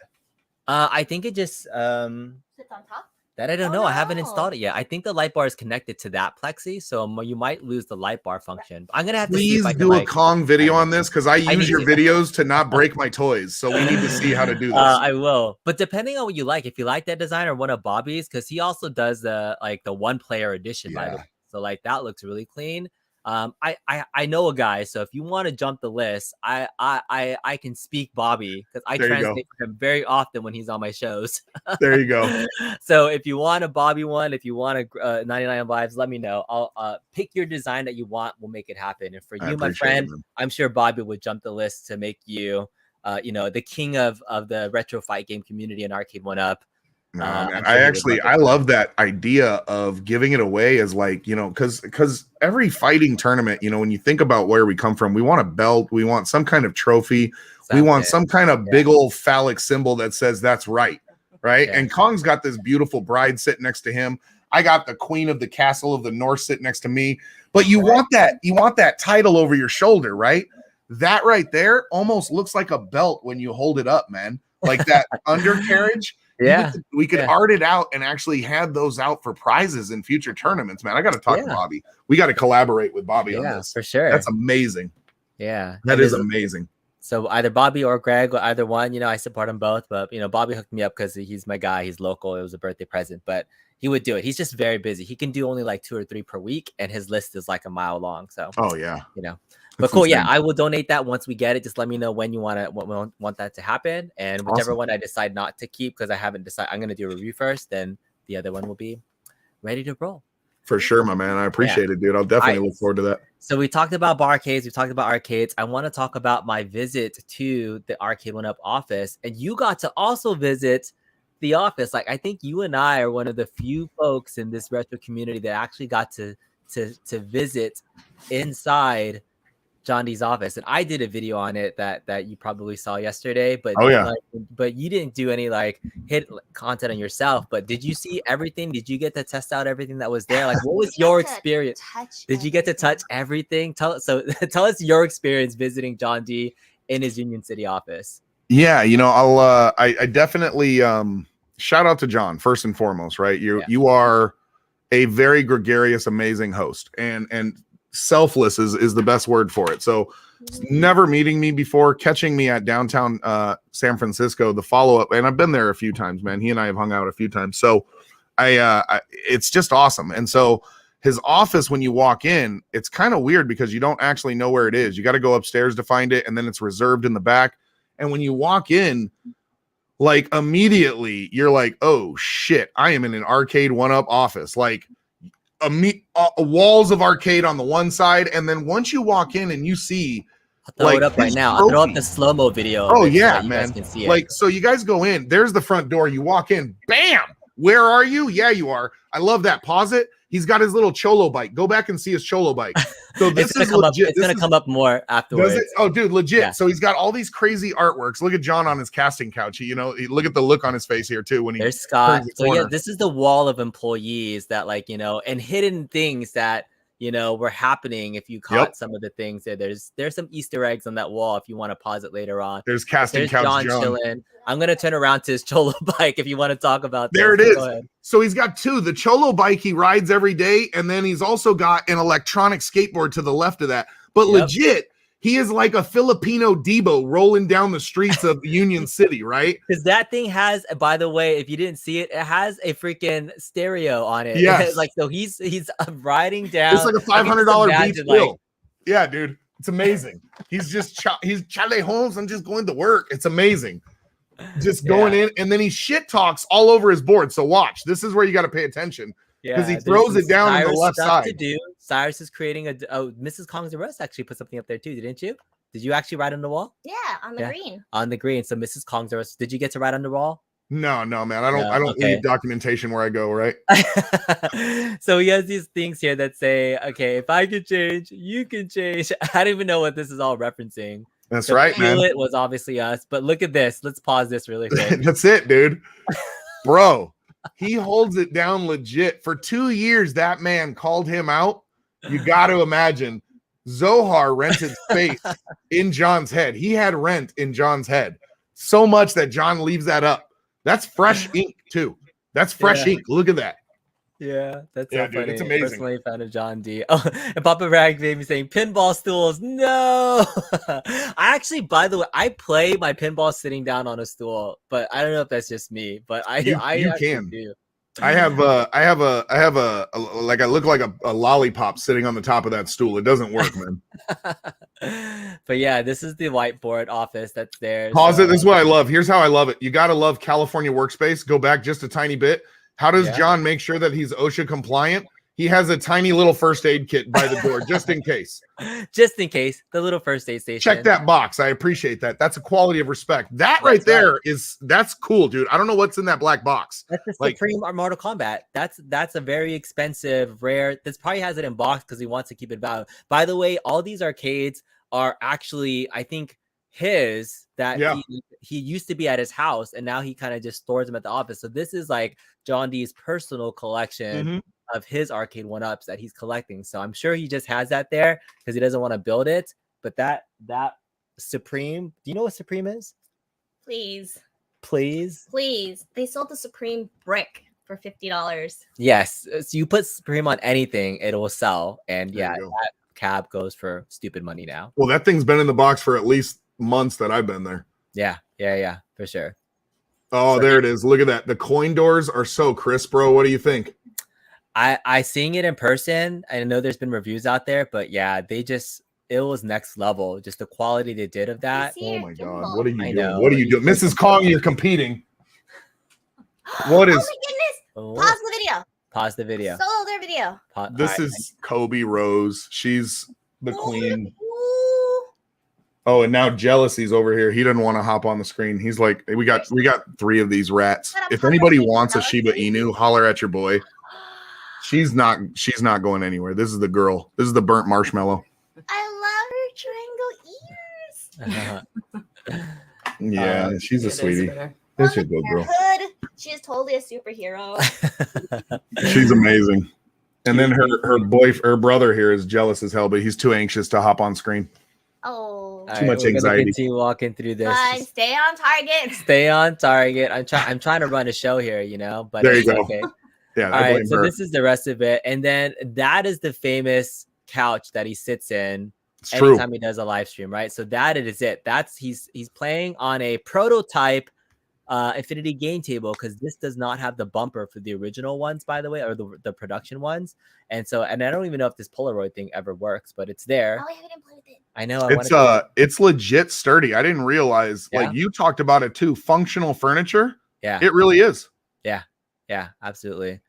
I think it just sits on top. That I don't know. I haven't installed it yet. I think the light bar is connected to that plexi, so you might lose the light bar function. I'm gonna have to see if I can, do a Kong video on this, because I use your videos to not break my toys. So we need to see how to do this. I will, but depending on what you like, if you like that design or one of Bobby's, because he also does the one player edition, by the way. So, like, that looks really clean. I know a guy, so if you want to jump the list, I can speak Bobby, because I translate for him very often when he's on my shows. There you go. So if you want a Bobby one, if you want a 99 Lives, let me know. I'll pick your design that you want. We'll make it happen. And for you, my friend, I'm sure Bobby would jump the list to make you, you know, the king of the retro fight game community in Arcade1Up. No, man. I love that idea of giving it away as, like, you know, because every fighting tournament, you know, when you think about where we come from, we want a belt, we want some kind of trophy, we want some kind of big old phallic symbol that says that's right. And Kong's got this beautiful bride sitting next to him. I got the queen of the castle of the north sitting next to me. But you want that title over your shoulder, right? That right there almost looks like a belt when you hold it up, man. Like that undercarriage. Yeah, we could art it out and actually have those out for prizes in future tournaments, man. I got to talk to Bobby. We got to collaborate with Bobby on this. For sure. That's amazing. Yeah, that is amazing. So either Bobby or Greg, or either one, you know, I support them both. But, you know, Bobby hooked me up because he's my guy. He's local. It was a birthday present, but he would do it. He's just very busy. He can do only like 2 or 3 per week, and his list is like a mile long. So, you know. But cool, yeah, I will donate that once we get it. Just let me know when you want that to happen, and whichever one I decide not to keep, because I haven't decided, I'm going to do a review first. Then the other one will be ready to roll. For sure, my man. I appreciate it, dude. I'll definitely look forward to that. So we talked about BarCades. We talked about arcades. I want to talk about my visit to the Arcade1Up office, and you got to also visit the office. Like, I think you and I are one of the few folks in this retro community that actually got to visit inside JohnD's office, and I did a video on it that you probably saw yesterday, but but you didn't do any like hit content on yourself. But did you see everything? Did you get to test out everything that was there? Like, what was your experience? Did you get to touch everything? Tell us your experience visiting JohnD in his Union City office. Yeah, I definitely shout out to John first and foremost, right? You are a very gregarious, amazing host, and selfless is the best word for it. So never meeting me before, catching me at downtown San Francisco, the follow-up, and I've been there a few times, man. He and I have hung out a few times. So it's just awesome. And so his office, when you walk in, it's kind of weird because you don't actually know where it is. You got to go upstairs to find it, and then it's reserved in the back. And when you walk in, like immediately you're like, oh shit, I am in an Arcade1Up office. Like walls of arcade on the one side, and then once you walk in and you see, I'll throw it up right now. I'll throw up the slow-mo video. Oh so yeah, that you man. guys can see it. Like, so you guys go in, there's the front door, you walk in, bam, where are you? Yeah, you are. I love that. Pause it. He's got his little cholo bike. Go back and see his cholo bike. So this is legit. It's gonna come up more afterwards. Does it? Oh, dude, legit. Yeah. So he's got all these crazy artworks. Look at John on his casting couch. Look at the look on his face here too. When there's Scott. the So yeah, this is the wall of employees that and hidden things that were happening. If you caught some of the things there, there's some Easter eggs on that wall. If you want to pause it later on, there's casting couch John chilling. I'm gonna turn around to his cholo bike if you want to talk about there this. It is. So he's got two. The cholo bike he rides every day, and then he's also got an electronic skateboard to the left of that. But legit, he is like a Filipino Debo rolling down the streets of Union City, right? Because that thing has, by the way, if you didn't see it, it has a freaking stereo on it. Yes. So he's riding down. It's like a $500 Beats bill. Yeah, dude. It's amazing. He's Charlie Holmes. I'm just going to work. It's amazing. Just going in, and then he shit talks all over his board. So watch. This is where you got to pay attention. Because he throws it down on the left side. To do. Cyrus is creating Mrs. Kong's Arrest actually put something up there too, didn't you? Did you actually write on the wall? Yeah, on the green. On the green. So Mrs. Kong's Arrest. Did you get to write on the wall? No, man. I don't need documentation where I go, right? So he has these things here that say, okay, if I could change, you can change. I don't even know what this is all referencing. That's right, man. It was obviously us, but look at this. Let's pause this really quick. That's it, dude. Bro, he holds it down legit. For 2 years, that man called him out. You got to imagine. Zohar rented space in John's head. He had rent in John's head. So much that John leaves that up. That's fresh ink, too. That's fresh ink. Look at that. Yeah, that's so dude, funny. It's amazing. Personally a fan of JohnD. Oh, and Papa Rag made me saying pinball stools. No, I actually, by the way, I play my pinball sitting down on a stool, but I don't know if that's just me. But I can. Do. I have a like I look like a lollipop sitting on the top of that stool. It doesn't work, man. But yeah, this is the whiteboard office that's there. Pause it. This is what I love. Here's how I love it. You got to love California workspace. Go back just a tiny bit. How does John make sure that he's OSHA compliant? He has a tiny little first aid kit by the door, just in case. Just in case, the little first aid station. Check that box. I appreciate that. That's a quality of respect. That's cool, dude. I don't know what's in that black box. That's the Supreme Mortal Kombat. That's a very expensive, rare. This probably has it in box because he wants to keep it value. By the way, all these arcades are actually, I think, his that he used to be at his house, and now he kind of just stores them at the office. So this is like JohnD's personal collection of his Arcade1Ups that he's collecting. So I'm sure he just has that there because he doesn't want to build it. But that Supreme, do you know what Supreme is? Please. They sold the Supreme brick for $50. Yes. So you put Supreme on anything, it will sell. And that cab goes for stupid money now. Well, that thing's been in the box for at least months that I've been there. Yeah, for sure. Oh, so there it is. Look at that. The coin doors are so crisp, bro. What do you think? I seeing it in person. I know there's been reviews out there, but yeah, it was next level. Just the quality they did of that. Oh my god, what are you doing? What are you doing, Mrs. Kong? You're competing. What is? Oh my goodness! Pause the video. Solo their video. This is Kobe Rose. She's the queen. Oh, and now Jealousy's over here. He doesn't want to hop on the screen. He's like, we got 3 of these rats. If anybody wants a Shiba Inu, holler at your boy. She's not going anywhere. This is the girl. This is the burnt marshmallow. I love her triangle ears. Yeah, she's a sweetie. This is a good girl. She is totally a superhero. She's amazing. And then her brother here is jealous as hell, but he's too anxious to hop on screen. Oh. All Too much we're gonna anxiety. continue walking through this. Fine, Just stay on target. stay on target. I'm trying to run a show here, you know, but There you it's go. okay. Yeah, All I right, blame so her. this is the rest of it, and then that is the famous couch that he sits in It's true. anytime he does a live stream, right? So that is it. That's he's playing on a prototype Infinity game table, because this does not have the bumper for the original ones, by the way, or the production ones. And so, and I don't even know if this Polaroid thing ever works, but it's there. Oh, I haven't played with it. I know. I want to. It's legit sturdy. I didn't realize. Yeah. Like you talked about it too. Functional furniture. Yeah, It really is. yeah, absolutely.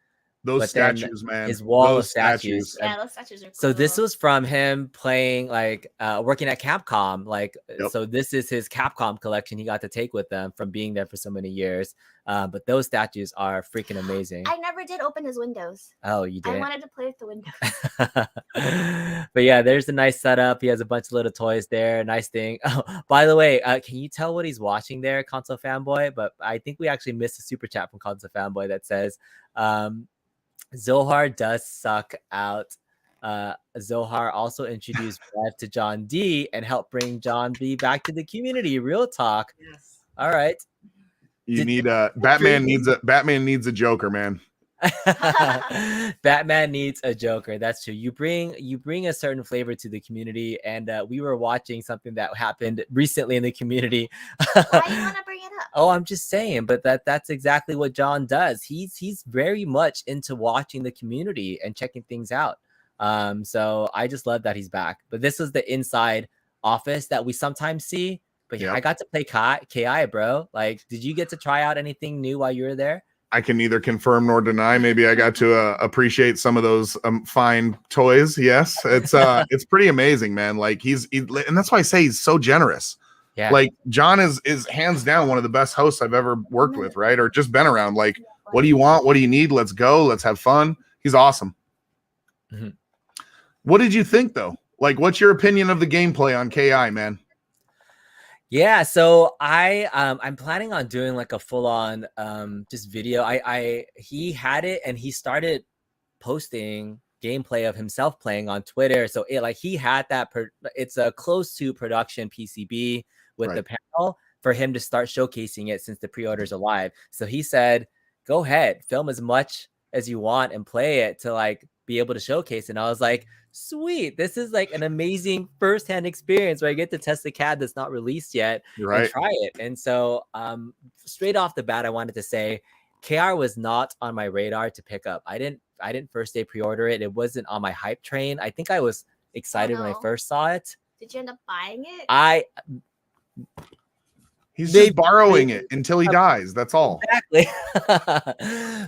Those But then statues, man. his wall Those of statues. Yeah, those statues are cool. So this was from him playing, like, working at Capcom. Like, Yep. So this is his Capcom collection he got to take with them from being there for so many years. But those statues are freaking amazing. I never did open his windows. Oh, you did? I wanted to play with the windows. But yeah, there's a nice setup. He has a bunch of little toys there. Nice thing. Oh, by the way, can you tell what he's watching there, Console Fanboy? But I think we actually missed a super chat from Console Fanboy that says, Zohar does suck out. Zohar also introduced Rev to JohnD and helped bring JohnD back to the community. Real talk. Yes. All right. You need Batman needs a Joker, man. Batman needs a Joker. That's true. You bring a certain flavor to the community, and we were watching something that happened recently in the community. Why do you want to bring it up? Oh, I'm just saying, but that's exactly what John does. He's very much into watching the community and checking things out. So I just love that he's back. But this was the inside office that we sometimes see. But yeah, I got to play KI, bro. Like, did you get to try out anything new while you were there? I can neither confirm nor deny. Maybe I got to appreciate some of those fine toys. Yes, it's pretty amazing, man. Like and that's why I say he's so generous. Yeah. Like John is hands down one of the best hosts I've ever worked with, right? Or just been around. Like, what do you want? What do you need? Let's go. Let's have fun. He's awesome. Mm-hmm. What did you think though? Like, what's your opinion of the gameplay on KI, man? Yeah, so I'm planning on doing like a full-on just video. He had it and he started posting gameplay of himself playing on Twitter. So he had that it's a close to production PCB with the panel for him to start showcasing it since the pre-orders are live. So he said, go ahead, film as much as you want and play it to like be able to showcase it. And I was like, sweet, this is like an amazing first-hand experience where I get to test the CAD that's not released yet and try it. And so straight off the bat, I wanted to say KR was not on my radar to pick up. I didn't first day pre-order it. It wasn't on my hype train. I think I was excited when I first saw it. Did you end up buying it? He's just borrowing it until he dies. That's all. Exactly.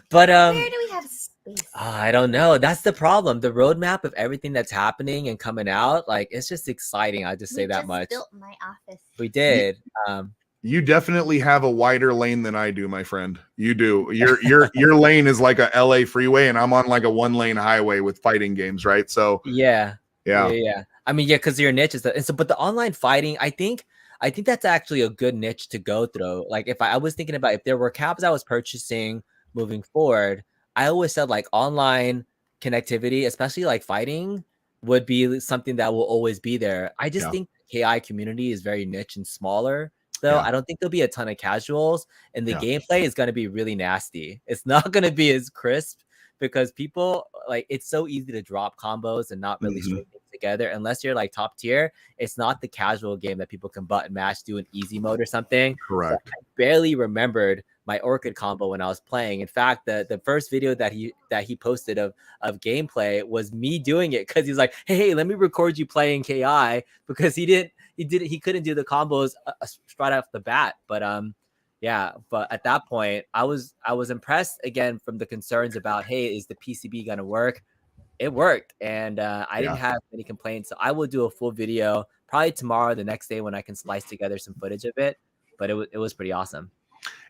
But where do we have space? I don't know. That's the problem. The roadmap of everything that's happening and coming out, like, it's just exciting. I just say that much. Built my office. We did. You definitely have a wider lane than I do, my friend. You do. Your lane is like a LA freeway, and I'm on like a 1-lane highway with fighting games, right? So yeah. I mean, yeah, because your niche is but the online fighting, I think that's actually a good niche to go through. Like, if I was thinking about if there were caps I was purchasing moving forward, I always said like online connectivity, especially like fighting, would be something that will always be there. I just think the KI community is very niche and smaller. Though I don't think there'll be a ton of casuals, and the gameplay is going to be really nasty. It's not going to be as crisp because people like it's so easy to drop combos and not really string things together unless you're like top tier. It's not the casual game that people can button mash, do an easy mode or something. Correct. So I barely remembered my Orchid combo when I was playing. In fact, the first video that he posted of gameplay was me doing it because he's like, hey, let me record you playing KI, because he couldn't do the combos straight off the bat. But but at that point I was impressed again from the concerns about, hey, is the PCB gonna work? It worked, and I didn't have any complaints. So I will do a full video probably tomorrow, the next day, when I can splice together some footage of it. But it was pretty awesome.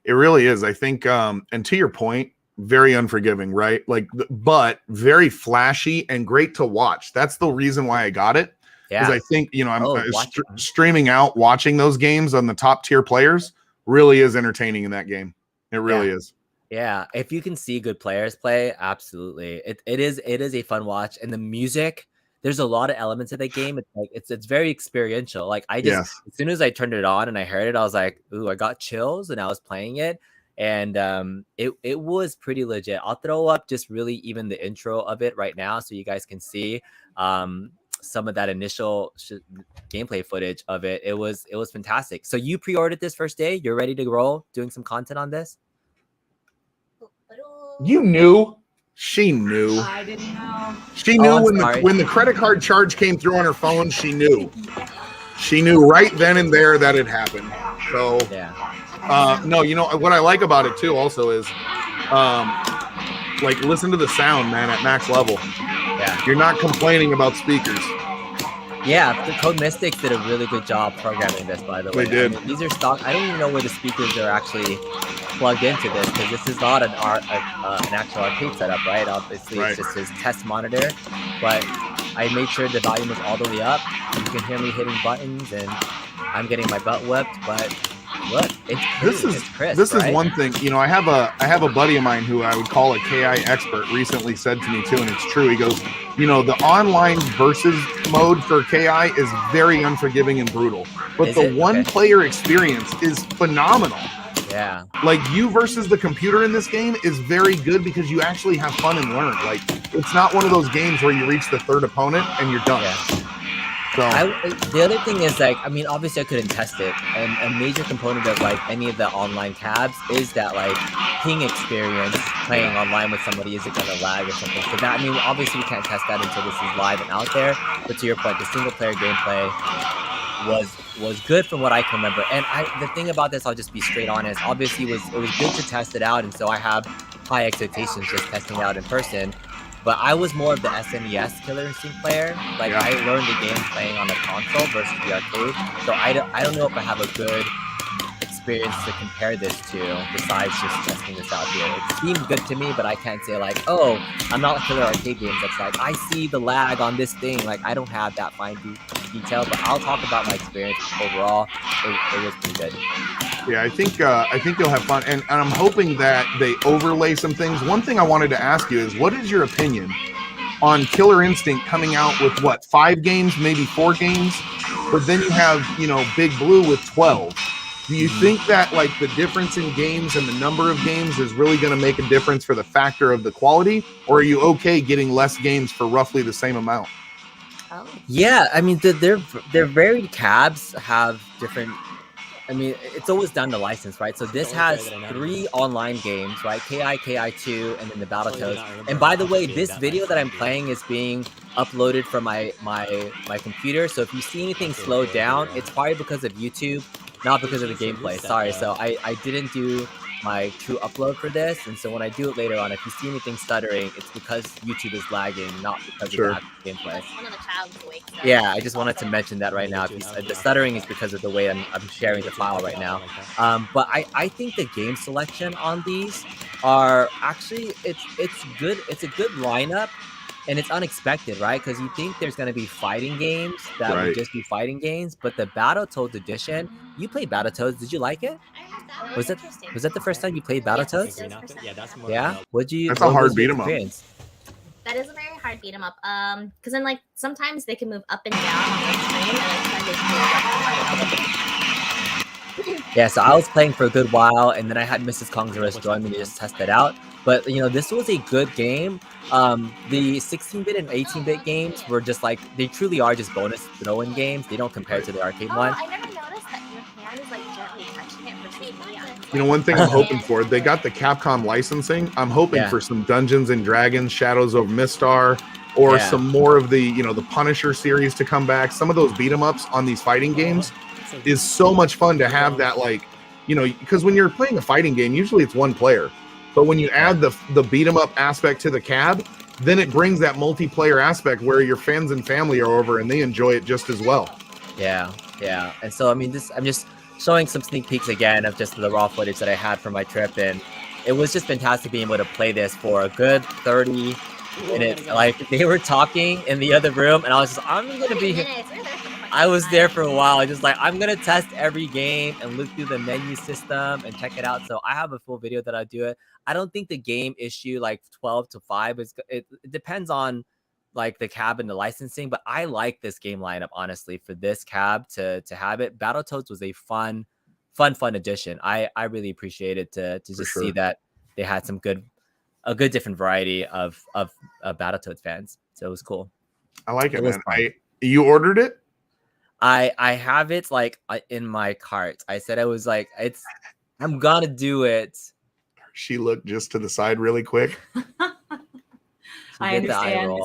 It really is. I think, and to your point, very unforgiving, right? Like, but very flashy and great to watch. That's the reason why I got it. Because I think, I'm streaming out, watching those games on the top tier players really is entertaining in that game. It really is. Yeah, if you can see good players play, absolutely. It is a fun watch, and the music there's a lot of elements of the game. It's like it's very experiential. Like I just Yes. as soon as I turned it on and I heard it, I was like, ooh, I got chills, and I was playing it. And it was pretty legit. I'll throw up just really even the intro of it right now so you guys can see some of that initial gameplay footage of it. It was fantastic. So you pre-ordered this first day, you're ready to roll doing some content on this? You knew. She knew. I didn't know. She knew I'm when the credit card charge came through on her phone. She knew. She knew right then and there that it happened. So yeah. no, you know what I like about it too also is like listen to the sound, man, at max level. Yeah. You're not complaining about speakers. Yeah, the Code Mystics did a really good job programming this, by the way. They did. I mean, these are stock. I don't even know where the speakers are actually plugged into this, because this is not an actual arcade setup, right? Obviously, Right. it's just his test monitor. But I made sure the volume was all the way up. You can hear me hitting buttons, and I'm getting my butt whipped. But look, it's clean, it's crisp, this right? is one thing. You know, I have a buddy of mine who I would call a KI expert recently said to me too, and it's true. He goes, you know, the online versus mode for KI is very unforgiving and brutal, but Is the it? one Okay. player experience is phenomenal. Yeah. Like you versus the computer in this game is very good because you actually have fun and learn. Like it's not one of those games where you reach the third opponent and you're done. Yeah. So The other thing is, like, I mean, obviously I couldn't test it, and a major component of like any of the online cabs is that like ping experience. Playing online with somebody, is it gonna lag or something? So that, I mean, obviously we can't test that until this is live and out there. But to your point, the single player gameplay was good from what I can remember. And the thing about this, I'll just be straight honest. Obviously, it was good to test it out, and so I have high expectations just testing it out in person. But I was more of the SNES Killer Instinct player. Like Yeah. I learned the game playing on the console versus the arcade. So I don't know if I have a good experience to compare this to besides just testing this out here. It seemed good to me, but I can't say like, oh, I'm not like Killer Arcade games that's like, I see the lag on this thing. Like I don't have that fine detail, but I'll talk about my experience overall. It was pretty good. yeah, I think you'll have fun, and I'm hoping that they overlay some things. One thing I wanted to ask you is, what is your opinion on Killer Instinct coming out with what, 5 games, maybe 4 games, but then you have, you know, Big Blue with 12. Do you think that like the difference in games and the number of games is really going to make a difference for the factor of the quality, or are you okay getting less games for roughly the same amount? Oh. Yeah, I mean, their varied cabs have different. I mean, it's always down to license, right? So this has 3 online games, right? KI, KI2, and then the Battletoads. And by the way, this video that I'm playing is being uploaded from my computer. So if you see anything slowed down, it's probably because of YouTube, not because of the gameplay. Sorry. So I didn't do my true upload for this, and so when I do it later on, if you see anything stuttering, it's because YouTube is lagging, not because Sure. of the actual gameplay. One of the tabs wakes up. Yeah, I just wanted to mention that right now. The stuttering is because of the way I'm sharing the file right now. But I think the game selection on these are actually it's good. It's a good lineup, and it's unexpected, right? Because you think there's going to be fighting games that would Right. just be fighting games, but the Battletoads edition. You played Battletoads? Did you like it? I heard that. Was that the first time you played Battletoads? Yeah. What do you? That's a what hard was your beat 'em up. experience? That is a very hard beat 'em up. Because then like sometimes they can move up and down on the screen, and like sometimes they can move up and down. Yeah, so I was playing for a good while, and then I had Mrs. Kongzerus join me to just test it out. But you know, this was a good game. The 16-bit and 18-bit games were just like, they truly are just bonus throw-in games. They don't compare to the arcade one. I never noticed that your hand is like gently touching it for me. You know, one thing I'm hoping for, they got the Capcom licensing. I'm hoping Yeah. for some Dungeons and Dragons, Shadows of Mistar, or Yeah. some more of the, you know, the Punisher series to come back. Some of those beat 'em ups on these fighting games is so much fun to have that, like, you know, because when you're playing a fighting game, usually it's one player. But when you add the beat 'em up aspect to the cab, then it brings that multiplayer aspect where your friends and family are over and they enjoy it just as well. Yeah. And so, I mean, I'm just showing some sneak peeks again of just the raw footage that I had from my trip, and it was just fantastic being able to play this for a good 30 minutes. Like, they were talking in the other room, and I was just, I'm gonna be here. I was there for a while, just like, I'm gonna test every game and look through the menu system and check it out. So I have a full video that I do it. I don't think the game issue like 12 to 5 is. It depends on like the cab and the licensing, but I like this game lineup honestly for this cab to have it. Battletoads was a fun addition. I really appreciate it to just see that they had a good different variety of Battletoads fans. So it was cool. I like it, man. You ordered it? I have it like in my cart. I said I was like, I'm gonna do it. She looked just to the side really quick. I understand.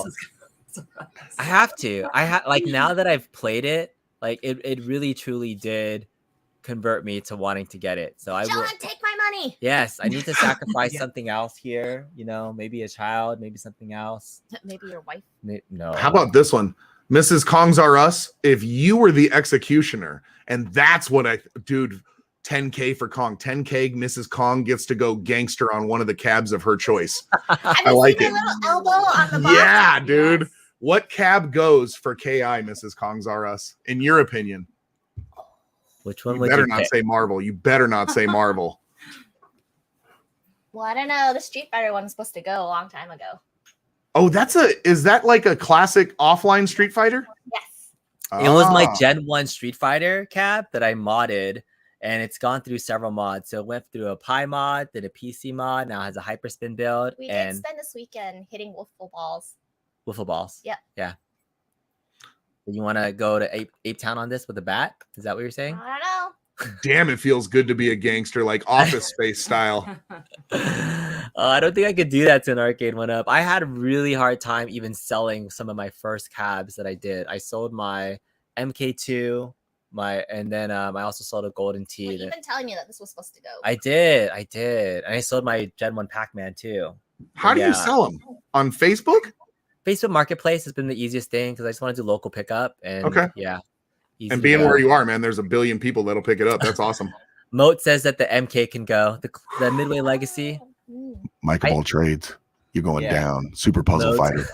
I have to. Like now that I've played it, like it really truly did convert me to wanting to get it. So I will take my money. Yes, I need to sacrifice something else here. You know, maybe a child, maybe something else. Maybe your wife. No. How about this one? Mrs. Kongs Are Us. If you were the executioner, and that's what dude, 10K for Kong. 10K, Mrs. Kong gets to go gangster on one of the cabs of her choice. I like it. Little elbow on the bottom? Yeah, dude. Yes. What cab goes for KI, Mrs. Kongs Are Us, in your opinion? Which one you would better you not pick? say Marvel. You better not say Marvel. Well, I don't know. The Street Fighter one was supposed to go a long time ago. Oh, is that like a classic offline Street Fighter? Yes. It was my Gen 1 Street Fighter cab that I modded, and it's gone through several mods. So it went through a Pi mod, then a PC mod, now it has a Hyperspin build. We did spend this weekend hitting wiffle balls. Wiffle balls? Yep. Yeah. You want to go to Ape Town on this with a bat? Is that what you're saying? I don't know. Damn, it feels good to be a gangster, like Office Space style. I don't think I could do that to an Arcade1Up. I had a really hard time even selling some of my first cabs that I did. I sold my MK2, and then I also sold a Golden Tee. Well, you've been telling me that this was supposed to go. I did. And I sold my Gen 1 Pac-Man too. How do you sell them? On Facebook? Facebook Marketplace has been the easiest thing because I just want to do local pickup. And yeah. And being where you are, man, there's a billion people that'll pick it up. That's awesome. Moat says that the MK can go. The Midway Legacy. Michael Ball trades. You're going down. Super Puzzle Fighter.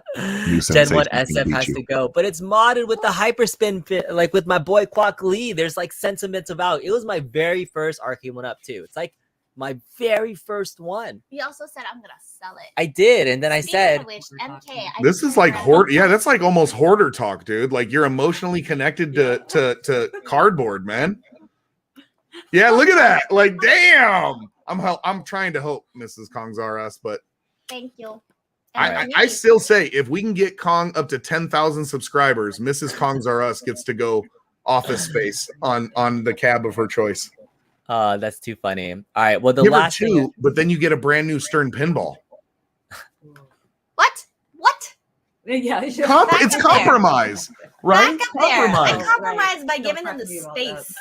Gen 1 SF has to go. But it's modded with the Hyperspin, like with my boy Kwak Lee. There's like sentiments about it. It was my very first Arcade1Up too. It's like my very first one. You also said I'm gonna sell it. I did, and then I said, MK, "This is like hoard. Yeah, that's like almost hoarder talk, dude. Like you're emotionally connected to cardboard, man. Yeah, look at that. Like, damn. I'm trying to help Mrs. Kongs R Us, but thank you. I still say if we can get Kong up to 10,000 subscribers, Mrs. Kongs R Us gets to go Office Space on the cab of her choice. That's too funny. All right. Well, the last thing, but then you get a brand new Stern pinball. What? Yeah, it's compromise, right? Compromise. I compromise by giving them the space.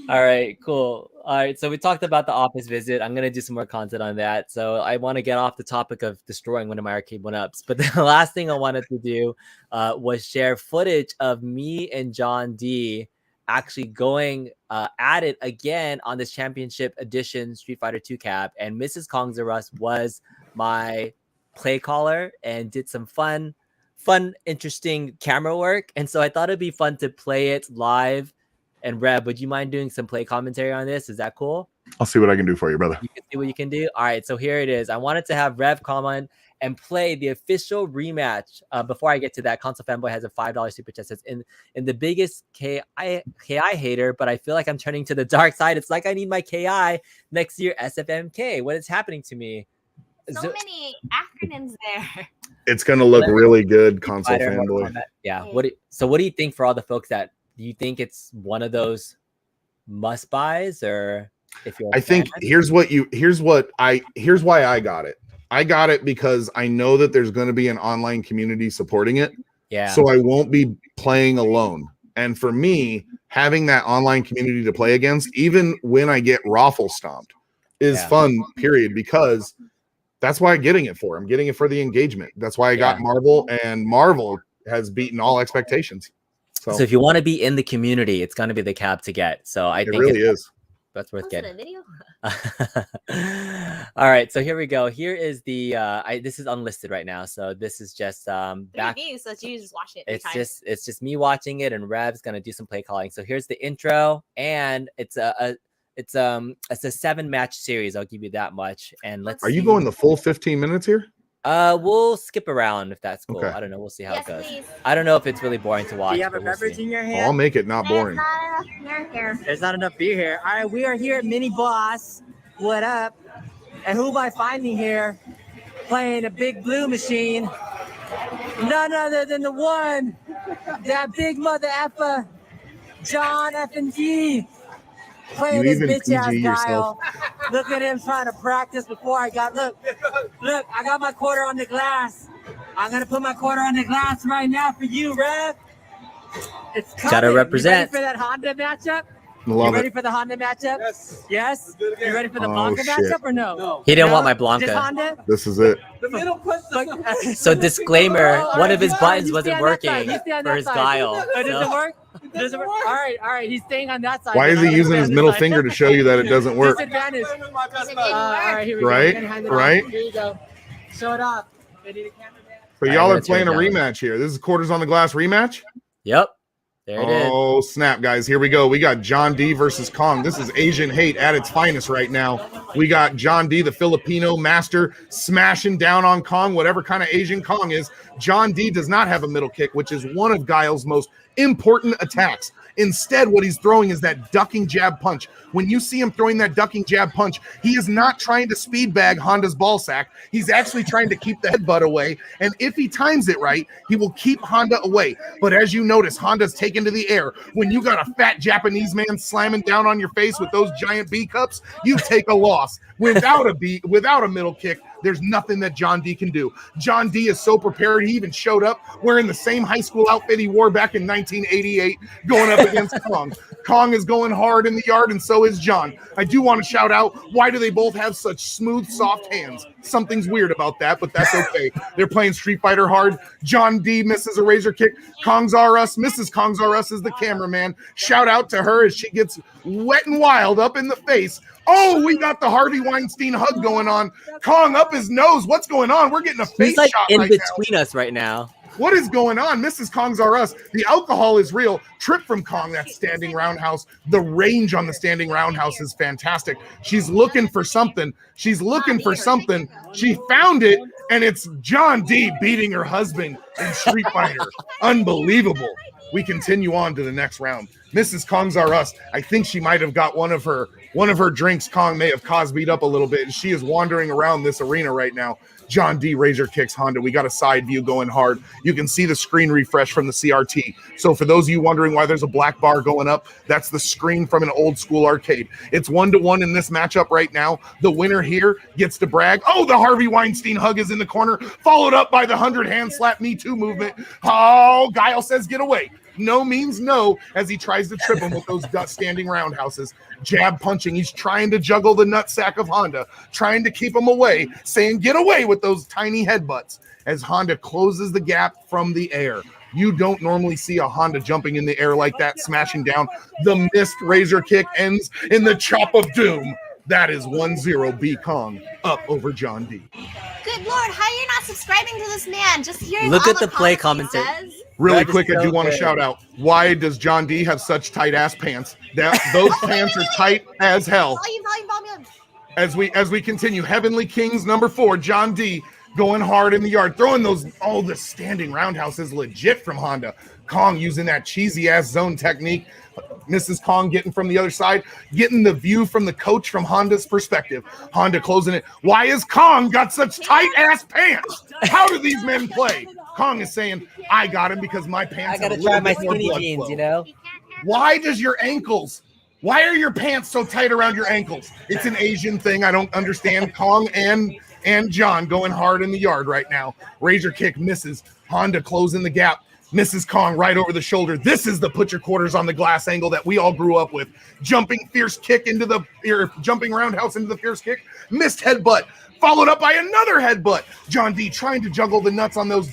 All right, cool. All right, so we talked about the office visit. I'm gonna do some more content on that. So I want to get off the topic of destroying one of my Arcade1Ups, but the last thing I wanted to do was share footage of me and JohnD actually going at it again on this championship edition Street Fighter 2 cab, and Mrs. Kongs R Us was my play caller and did some fun, interesting camera work. And so I thought it'd be fun to play it live. And Rev, would you mind doing some play commentary on this? Is that cool? I'll see what I can do for you, brother. You can see what you can do. All right, so here it is. I wanted to have Rev comment and play the official rematch. Before I get to that, Console Fanboy has a $5 super chat. Says in the biggest KI hater, but I feel like I'm turning to the dark side. It's like I need my KI next year. SFMK. What is happening to me? So many acronyms there. It's gonna look really good, Console Fanboy. Yeah. What do you think for all the folks that do you think it's one of those must buys, or if you're? I think here's why I got it. I got it because I know that there's going to be an online community supporting it. Yeah. So I won't be playing alone. And for me, having that online community to play against, even when I get raffle stomped, is fun, period, because that's why I'm getting it for. I'm getting it for the engagement. That's why I got Marvel, and Marvel has beaten all expectations. So if you want to be in the community, it's going to be the cab to get. So I think it really is. That's worth getting. A video? All right, so here we go. Here is the this is unlisted right now, so this is just back. So you just watch it. It's just me watching it, and Rev's gonna do some play calling. So here's the intro, and it's a 7-match series. I'll give you that much. And let's. Are you going the full 15 minutes here? We'll skip around if that's cool. Okay. I don't know. We'll see how Yes, it goes. please. I don't know if it's really boring to watch. Do you have a but we'll beverage see. in your I'll hand? make it not boring. There's not enough beer here. There's not enough beer here. All right, we are here at Mini Boss. What up? And who am I finding here playing a big blue machine? None other than the one, that big mother effer, John F&D. Playing You this even bitch ass PG yourself. Guile. Look at him trying to practice before I got, look, I got my quarter on the glass. I'm gonna put my quarter on the glass right now for you, Rev. It's coming. Gotta represent. You ready for that Honda matchup? Love You ready it. for the Honda matchup? Yes. Yes? You ready for the Oh, Blanca shit. matchup or no? No. He didn't No? want my Just Blanca. Honda? This is it. The middle question. So disclaimer, Oh, one of his you buttons stay wasn't on that side. working You stay on for that his side. guile. Oh, does it So- work? Does it work? All right. He's staying on that side. Why is Then he I'm gonna using stay his on this middle side. finger to show you that it doesn't work? Disadvantage. It didn't work. All right, here we go. Right? We're gonna hand it Right? off. Here you go. Show it off. Ready to camera man? So All y'all right, are let's playing a turn it down. rematch here. This is quarters on the glass rematch. Yep. There it is. Oh, snap, guys. Here we go. We got JohnD versus Kong. This is Asian hate at its finest right now. We got JohnD, the Filipino master, smashing down on Kong, whatever kind of Asian Kong is. JohnD does not have a middle kick, which is one of Guile's most important attacks. Instead, what he's throwing is that ducking jab punch. When you see him throwing that ducking jab punch, he is not trying to speed bag Honda's ball sack. He's actually trying to keep the headbutt away. And if he times it right, he will keep Honda away. But as you notice, Honda's taken to the air. When you got a fat Japanese man slamming down on your face with those giant B cups, you take a loss. Without a middle kick, there's nothing that JohnD can do. JohnD is so prepared. He even showed up wearing the same high school outfit he wore back in 1988, going up against Kong. Kong is going hard in the yard, and so is John. I do want to shout out, why do they both have such smooth, soft hands? Something's weird about that, but that's okay. They're playing Street Fighter hard. JohnD misses a razor kick. Kong's R Us, Mrs. Kong's R Us is the cameraman. Shout out to her as she gets wet and wild up in the face. Oh, we got the Harvey Weinstein hug going on. Kong up his nose. What's going on? We're getting a face He's like shot in right between us right now. What is going on? Mrs. Kong's R Us. The alcohol is real. Trip from Kong, that standing roundhouse. The range on the standing roundhouse is fantastic. She's looking for something. She found it, and it's JohnD beating her husband in Street Fighter. Unbelievable. We continue on to the next round. Mrs. Kong's R Us. I think she might have got one of her drinks. Kong may have Cosby'd up a little bit, and she is wandering around this arena right now. JohnD razor kicks Honda. We got a side view going hard. You can see the screen refresh from the CRT. So for those of you wondering why there's a black bar going up, that's the screen from an old school arcade. It's 1-1 in this matchup right now. The winner here gets to brag. Oh, the Harvey Weinstein hug is in the corner, followed up by the 100-hand slap Me Too movement. Oh, Guile says get away. No means no as he tries to trip him with those standing roundhouses. Jab punching. He's trying to juggle the nutsack of Honda, trying to keep him away, saying get away with those tiny headbutts as Honda closes the gap from the air. You don't normally see a Honda jumping in the air like that, smashing down. The missed razor kick ends in the chop of doom. That is 1-0 B Kong up over JohnD. Good Lord, how are you not subscribing to this man? Just hearing Look all at the play comments he commentary. says. Really That is quick, I do so want to good. shout out, why does JohnD have such tight ass pants? Those pants are tight as hell. Volume. As we continue, Heavenly Kings number 4, JohnD going hard in the yard, throwing those. Oh, the standing roundhouse is legit from Honda. Kong using that cheesy ass zone technique. Mrs. Kong getting from the other side, getting the view from the coach from Honda's perspective. Honda closing it. Why is Kong got such tight ass pants? How do these men play? Kong is saying, I got him because my pants. I gotta have a try little my bit more skinny blood jeans, flow. you know? Why are your pants so tight around your ankles? It's an Asian thing. I don't understand. Kong and John going hard in the yard right now. Razor kick misses. Honda closing the gap. Mrs. Kong right over the shoulder. This is the put your quarters on the glass angle that we all grew up with. Jumping fierce kick jumping roundhouse into the fierce kick. Missed headbutt. Followed up by another headbutt. JohnD trying to juggle the nuts on those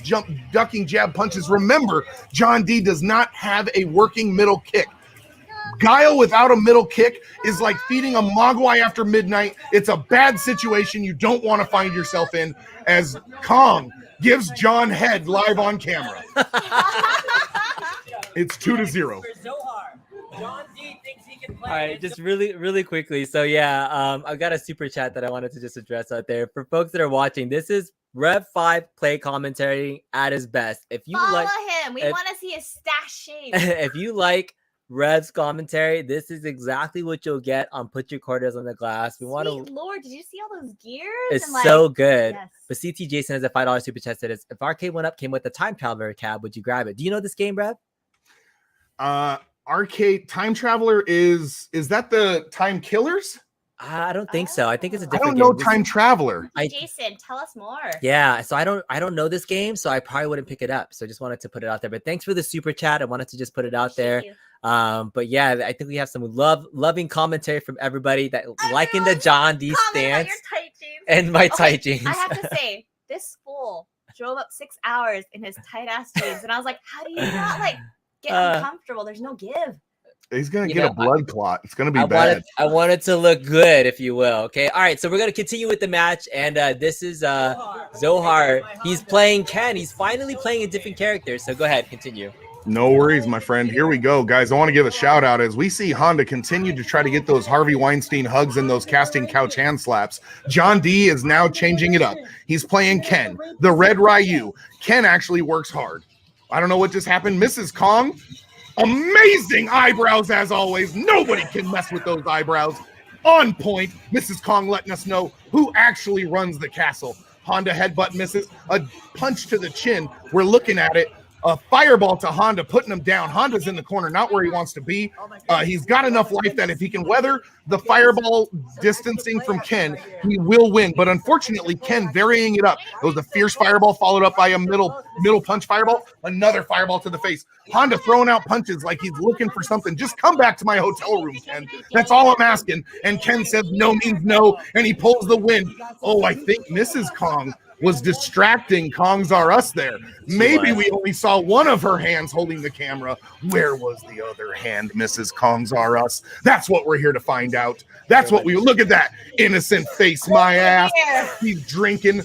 ducking jab punches. Remember, JohnD does not have a working middle kick. Guile without a middle kick is like feeding a mogwai after midnight. It's a bad situation you don't want to find yourself in, as Kong gives John head live on camera. It's 2-0. JohnD thinks he can play. All right, just really quickly. So yeah, I've got a super chat that I wanted to just address out there for folks that are watching. This is Rev5 play commentary at his best. If you Follow him. We want to see his stash shape. if you like Rev's commentary, this is exactly what you'll get on Put Your Quarters on the Glass. We want to. Lord, did you see all those gears? It's and so good. Yes. But CT Jason has a $5 super chat that is, if Arcade1Up came with the Time Traveler cab, would you grab it? Do you know this game, Rev? Arcade Time Traveler is that the Time Killers? I don't think so. I think it's a I different don't know game. Time Traveler. Jason, tell us more. Yeah, so I don't know this game, so I probably wouldn't pick it up. So I just wanted to put it out there. But thanks for the super chat. I wanted to just put it out there. But yeah, I think we have some loving commentary from everybody that liking the JohnD stance and my tight jeans. I have to say, this fool drove up 6 hours in his tight ass jeans, and I was like, how do you not like get uncomfortable? There's no give. He's gonna get a blood clot. It's gonna be bad. I want it to look good, if you will. Okay. All right. So we're gonna continue with the match, and this is Zohar. He's playing Ken. He's finally playing a different character. So go ahead, continue. No worries, my friend. Here we go, guys. I want to give a shout out as we see Honda continue to try to get those Harvey Weinstein hugs and those casting couch hand slaps. JohnD is now changing it up. He's playing Ken, the Red Ryu. Ken actually works hard. I don't know what just happened. Mrs. Kong. Amazing eyebrows as always. Nobody can mess with those eyebrows. On point. Mrs. Kong letting us know who actually runs the castle. Honda headbutt misses. A punch to the chin. We're looking at it. A fireball to Honda, putting him down. Honda's in the corner, not where he wants to be. He's got enough life that if he can weather the fireball distancing from Ken, he will win. But unfortunately, Ken varying it up. It was a fierce fireball followed up by a middle punch fireball. Another fireball to the face. Honda throwing out punches like he's looking for something. Just come back to my hotel room, Ken. That's all I'm asking. And Ken says no means no, and he pulls the win. Oh, I think Mrs. Kong was distracting Kongs Are Us there. Maybe we only saw one of her hands holding the camera. Where was the other hand, Mrs. Kongs Are Us? That's what we're here to find out. That's what we look at that innocent face, my ass. He's drinking.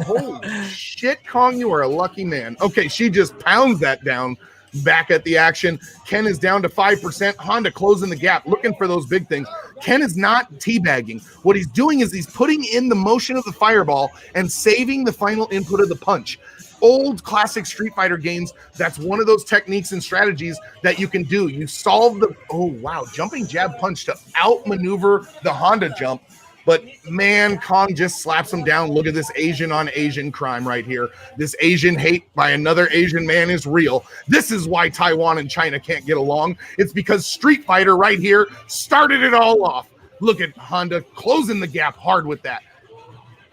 Holy shit, Kong, you are a lucky man. Okay, she just pounds that down. Back at the action. Ken is down to 5%. Honda closing the gap, looking for those big things. Ken is not teabagging. What he's doing is he's putting in the motion of the fireball and saving the final input of the punch. Old classic Street Fighter games, that's one of those techniques and strategies that you can do. You solve the, oh wow, jumping jab punch to outmaneuver the Honda jump. But man, Kong just slaps him down. Look at this Asian on Asian crime right here. This Asian hate by another Asian man is real. This is why Taiwan and China can't get along. It's because Street Fighter right here started it all off. Look at Honda closing the gap hard with that.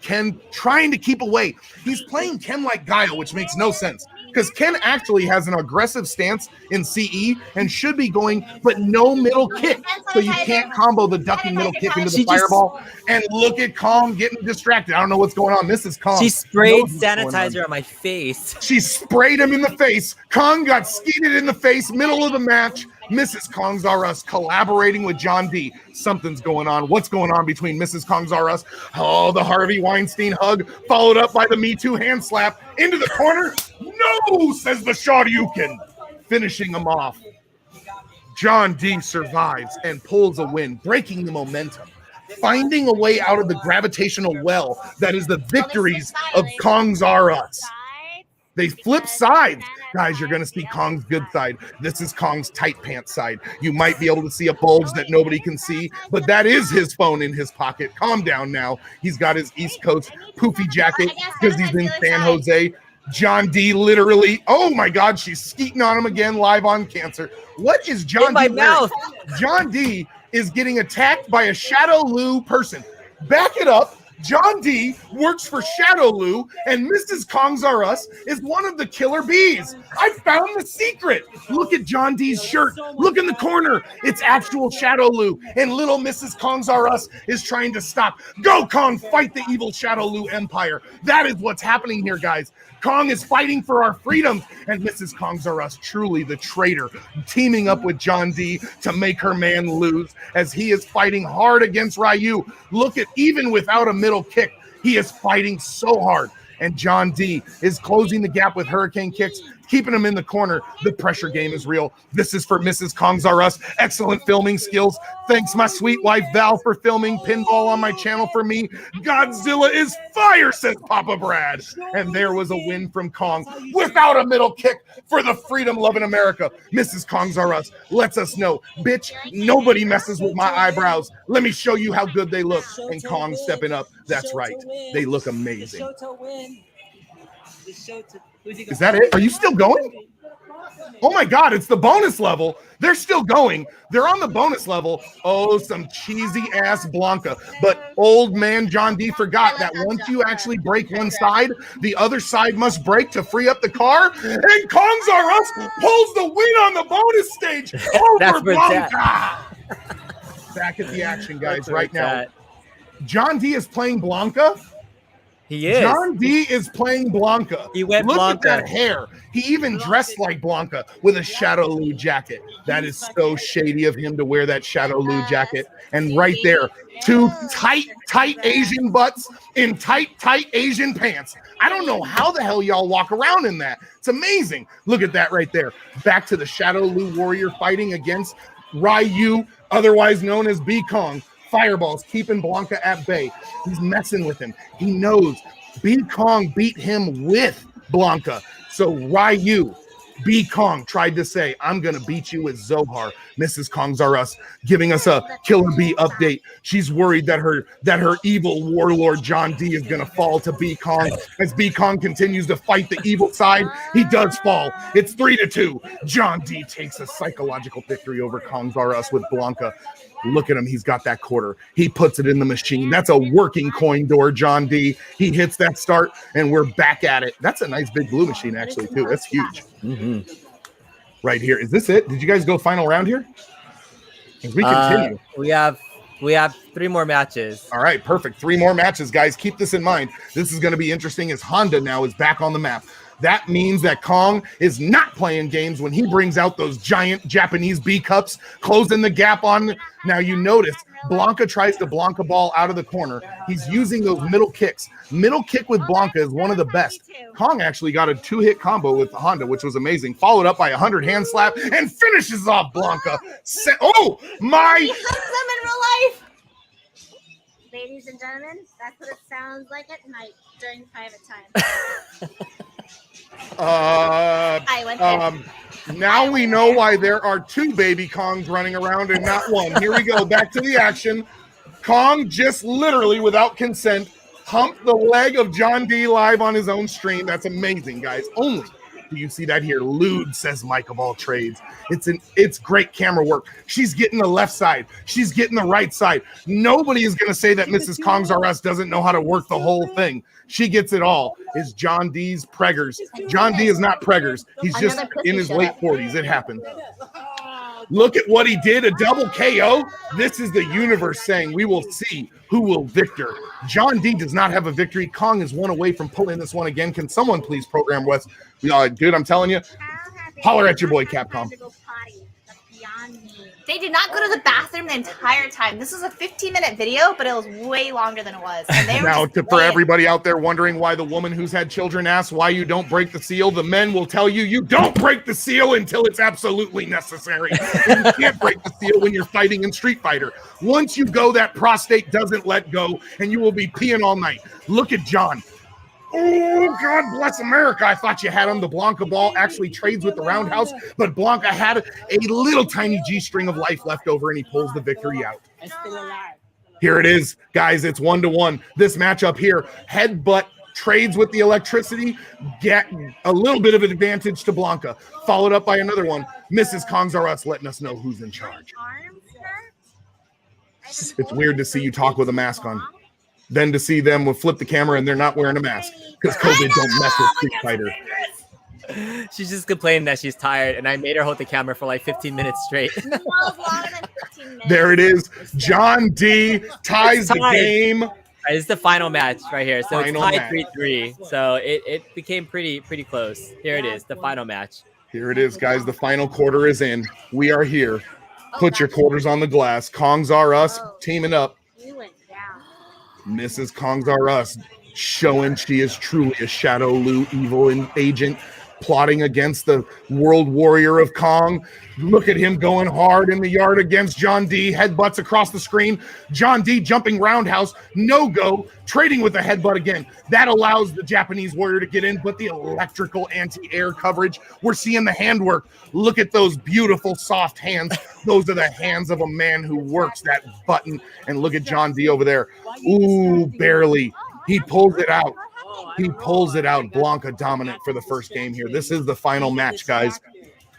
Ken trying to keep away. He's playing Ken like Guile, which makes no sense because Ken actually has an aggressive stance in CE and should be going, but no middle kick. So you can't combo the ducking middle kick into the fireball. And look at Kong getting distracted. I don't know what's going on. This is Kong. She sprayed sanitizer on my face. She sprayed him in the face. Kong got skeeted in the face, middle of the match. Mrs. Kongs Are Us collaborating with JohnD. Something's going on. What's going on between Mrs. Kongs Are Us? Oh, the Harvey Weinstein hug, followed up by the Me Too hand slap into the corner. No, says the Shoryuken, finishing him off. JohnD survives and pulls a win, breaking the momentum, finding a way out of the gravitational well that is the victories of Kongs Are Us. They flip sides. Guys, you're going to see Kong's good side. This is Kong's tight pants side. You might be able to see a bulge that nobody can see, but that is his phone in his pocket. Calm down now. He's got his East Coast poofy jacket because he's in San Jose. JohnD literally, oh my God, she's skeeting on him again live on Cancer. What is JohnD? In my mouth. JohnD is getting attacked by a Shadow Lu person. Back it up. JohnD works for Shadow Lu, and Mrs. Kongs Are Us is one of the killer bees. I found the secret. Look at JohnD's shirt. Look in the corner. It's actual Shadow Lu, and little Mrs. Kongs Are Us is trying to stop. Go, Kong, fight the evil Shadow Lu Empire. That is what's happening here, guys. Kong is fighting for our freedoms, and Mrs. Kongs Are Us, truly the traitor, teaming up with JohnD to make her man lose as he is fighting hard against Ryu. Look at, even without a middle kick, he is fighting so hard. And JohnD is closing the gap with hurricane kicks, keeping him in the corner. The pressure game is real. This is for Mrs. Kongs R Us. Excellent filming skills. Thanks, my sweet wife Val, for filming pinball on my channel for me. Godzilla is fire, says Papa Brad. And there was a win from Kong without a middle kick for the freedom-loving America. Mrs. Kongs R Us lets us know, bitch, nobody messes with my eyebrows. Let me show you how good they look. And Kong stepping up. That's right. They look amazing. Is that it? Are you still going? Oh my God, it's the bonus level. They're still going. They're on the bonus level. Oh, some cheesy ass Blanca. But old man John D forgot that once you actually break one side, the other side must break to free up the car. And Kongs R Us pulls the win on the bonus stage over Blanca. Back at the action, guys, right now. John D is playing Blanca. He is. John D is playing Blanca. He went Look Blanca. at that hair. He even dressed like Blanca with a Shadow Lou jacket. That is so shady of him to wear that Shadow Lou jacket. And right there, two tight Asian butts in tight Asian pants. I don't know how the hell y'all walk around in that. It's amazing. Look at that right there. Back to the Shadow Lou warrior fighting against Ryu, otherwise known as B Kong. Fireballs keeping Blanca at bay. He's messing with him. He knows B Kong beat him with Blanca. So Ryu, B Kong tried to say, I'm gonna beat you with Zohar. Mrs. Kongs R Us giving us a Killer Bee update. She's worried that her evil warlord John D is gonna fall to B Kong. As B Kong continues to fight the evil side, he does fall. It's 3-2. John D takes a psychological victory over Kongs R Us with Blanca. Look at him. He's got that quarter. He puts it in the machine. That's a working coin door, John D. He hits that start, and we're back at it. That's a nice big blue machine, actually, too. That's huge. Right here. Is this it? Did you guys go final round here? As we continue. We have 3 more matches. All right, perfect. 3 more matches, guys. Keep this in mind. This is going to be interesting as Honda now is back on the map. That means that Kong is not playing games when he brings out those giant Japanese B cups, closing the gap on. Now you notice Blanca tries to Blanca ball out of the corner. He's using those middle kicks. Middle kick with Blanca is one of the best. Kong actually got a 2-hit combo with Honda, which was amazing. Followed up by a 100 hand slap and finishes off Blanca. Oh my! He hugs them in real life. Ladies and gentlemen, that's what it sounds like at night during private time. Now we know why there are 2 baby Kongs running around and not one. Here we go. Back to the action. Kong just literally, without consent, humped the leg of John D live on his own stream. That's amazing, guys. Only do you see that here. Lewd, says Mike of all trades. It's great camera work. She's getting the left side. She's getting the right side. Nobody is going to say that Mrs. Kongs R Us doesn't know how to work the whole thing. She gets it all. Is John D's preggers. John D is not preggers. He's just in his late 40s. It happened. Look at what he did, a double KO. This is the universe saying we will see who will victor. John D does not have a victory. Kong is one away from pulling this one again. Can someone please program Wes? Dude, I'm telling you, holler at your boy Capcom. They did not go to the bathroom the entire time. This was a 15-minute video, but it was way longer than it was. And they now, for everybody out there wondering why the woman who's had children asks why you don't break the seal, the men will tell you you don't break the seal until it's absolutely necessary. And you can't break the seal when you're fighting in Street Fighter. Once you go, that prostate doesn't let go, and you will be peeing all night. Look at John. Oh, God bless America. I thought you had him. The Blanca ball actually trades with the roundhouse, but Blanca had a little tiny G-string of life left over, and he pulls the victory out. Here it is, guys. It's 1-1. This matchup here, headbutt trades with the electricity, get a little bit of an advantage to Blanca, followed up by another one. Mrs. Kongs R Us letting us know who's in charge. It's weird to see you talk with a mask on. Then to see them with flip the camera and they're not wearing a mask because COVID don't mess with Street Fighter. She's just complaining that she's tired, and I made her hold the camera for like 15 minutes straight. There it is. John D ties the game. It's the final match right here. So Final it's tied 3-3. So it became pretty close. Here it is, the final match. Here it is, guys. The final quarter is in. We are here. Put your quarters on the glass. Kongs R Us teaming up. Mrs. Kongs R Us showing she is truly a Shadow Lou evil agent. plotting against the world warrior of Kong. Look at him going hard in the yard against JohnD. Headbutts across the screen. JohnD jumping roundhouse. No go. Trading with a headbutt again. That allows the Japanese warrior to get in, but the electrical anti-air coverage. We're seeing the handwork. Look at those beautiful soft hands. Those are the hands of a man who works that button. And look at JohnD over there. Ooh, barely. He pulls it out. He pulls it out. Blanca dominant for the first game here. This is the final match, guys.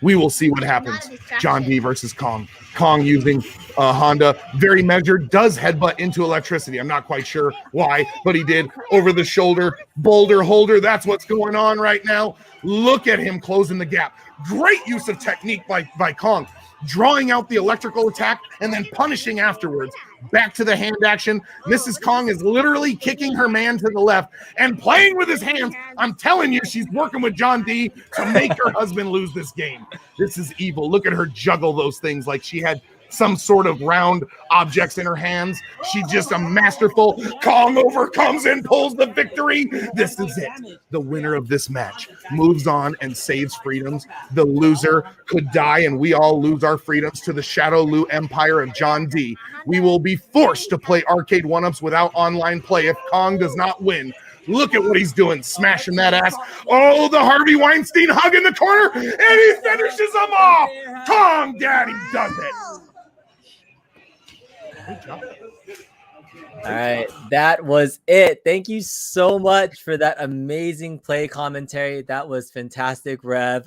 We will see what happens. JohnD versus Kong. Kong using Honda, very measured, does headbutt into electricity. I'm not quite sure why, but he did. Over the shoulder, boulder holder. That's what's going on right now. Look at him closing the gap. Great use of technique by Kong. Drawing out the electrical attack and then punishing afterwards. Back to the hand action. Mrs. Kong is literally kicking her man to the left and playing with his hands. I'm telling you, she's working with JohnD to make her husband lose this game. This is evil. Look at her juggle those things like she had some sort of round objects in her hands. She's just a masterful. Kong overcomes and pulls the victory. This is it. The winner of this match moves on and saves freedoms. The loser could die and we all lose our freedoms to the Shadow Lu empire of JohnD. We will be forced to play Arcade1Ups without online play if Kong does not win. Look at what he's doing, smashing that ass. Oh, the Harvey Weinstein hug in the corner, and he finishes him off. Kong Daddy does it. All right, that was it. Thank you so much for that amazing play commentary. That was fantastic, Rev.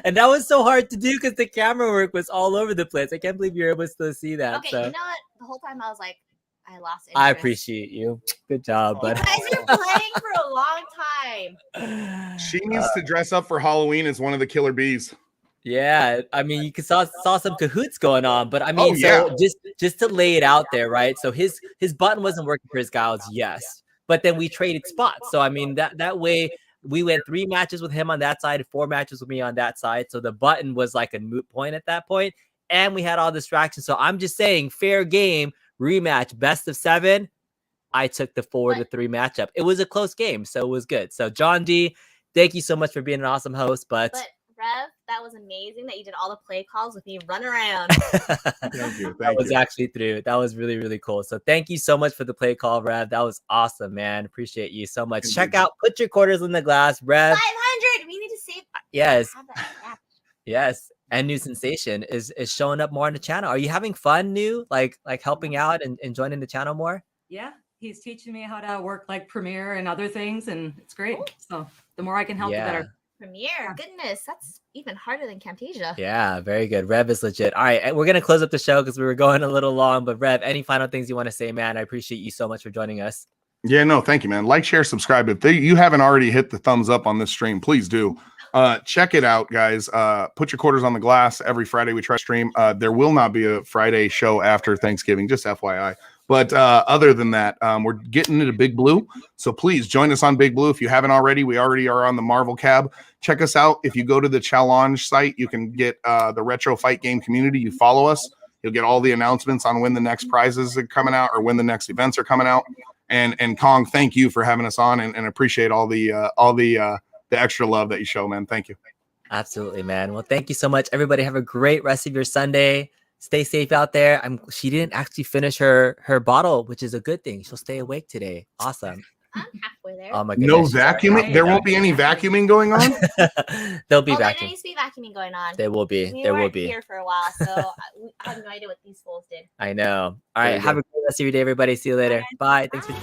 And that was so hard to do because the camera work was all over the place. I can't believe you were able to see that. Okay, so. you know what? The whole time I was like, I lost interest. I appreciate you. Good job, bud. You guys have been playing for a long time. She needs to dress up for Halloween as one of the killer bees. Yeah, I mean, you saw some cahoots going on, but I mean, so just to lay it out there, right? So his button wasn't working for his guys, yes, but then we traded spots. So I mean, that way we went 3 matches with him on that side, 4 matches with me on that side. So the button was like a moot point at that point, and we had all distractions. So I'm just saying, fair game rematch, best of 7. I took the 4-3 matchup. It was a close game, so it was good. So JohnD, thank you so much for being an awesome host, but Rev, that was amazing that you did all the play calls with me run around. Thank you. That was actually through. That was really, really cool. So thank you so much for the play call, Rev. That was awesome, man. Appreciate you so much. Check out Put Your Quarters in the Glass, Rev. 500. We need to save. Yes. Yes. And New Sensation is showing up more on the channel. Are you having fun, New? Like helping out and joining the channel more? Yeah. He's teaching me how to work like Premiere and other things, and it's great. So the more I can help, the better. Premiere, goodness, that's even harder than Camtasia. Yeah, very good. Rev is legit. All right, we're gonna close up the show because we were going a little long. But Rev, any final things you want to say, man? I appreciate you so much for joining us. Yeah, no, thank you, man. Like, share, subscribe. If you haven't already hit the thumbs up on this stream, please do. Check it out, guys. Put Your Quarters on the Glass. Every Friday we try to stream. There will not be a Friday show after Thanksgiving, just FYI. But other than that, we're getting into Big Blue. So please join us on Big Blue. If you haven't already, we already are on the Marvel Cab. Check us out. If you go to the challenge site, you can get the Retro Fight Game community. You follow us. You'll get all the announcements on when the next prizes are coming out or when the next events are coming out. And Kong, thank you for having us on and appreciate all the extra love that you show, man. Thank you. Absolutely, man. Well, thank you so much. Everybody have a great rest of your Sunday. Stay safe out there. She didn't actually finish her bottle, which is a good thing. She'll stay awake today. Awesome. I'm halfway there. Oh my goodness. No vacuuming? There won't be any vacuuming going on? There'll be There vacuuming. needs to be vacuuming going on. There will be. We There will weren't be. here for a while, so I have no idea what these fools did. I know. All right. Have a great rest of your day, everybody. See you later. Bye. Thanks for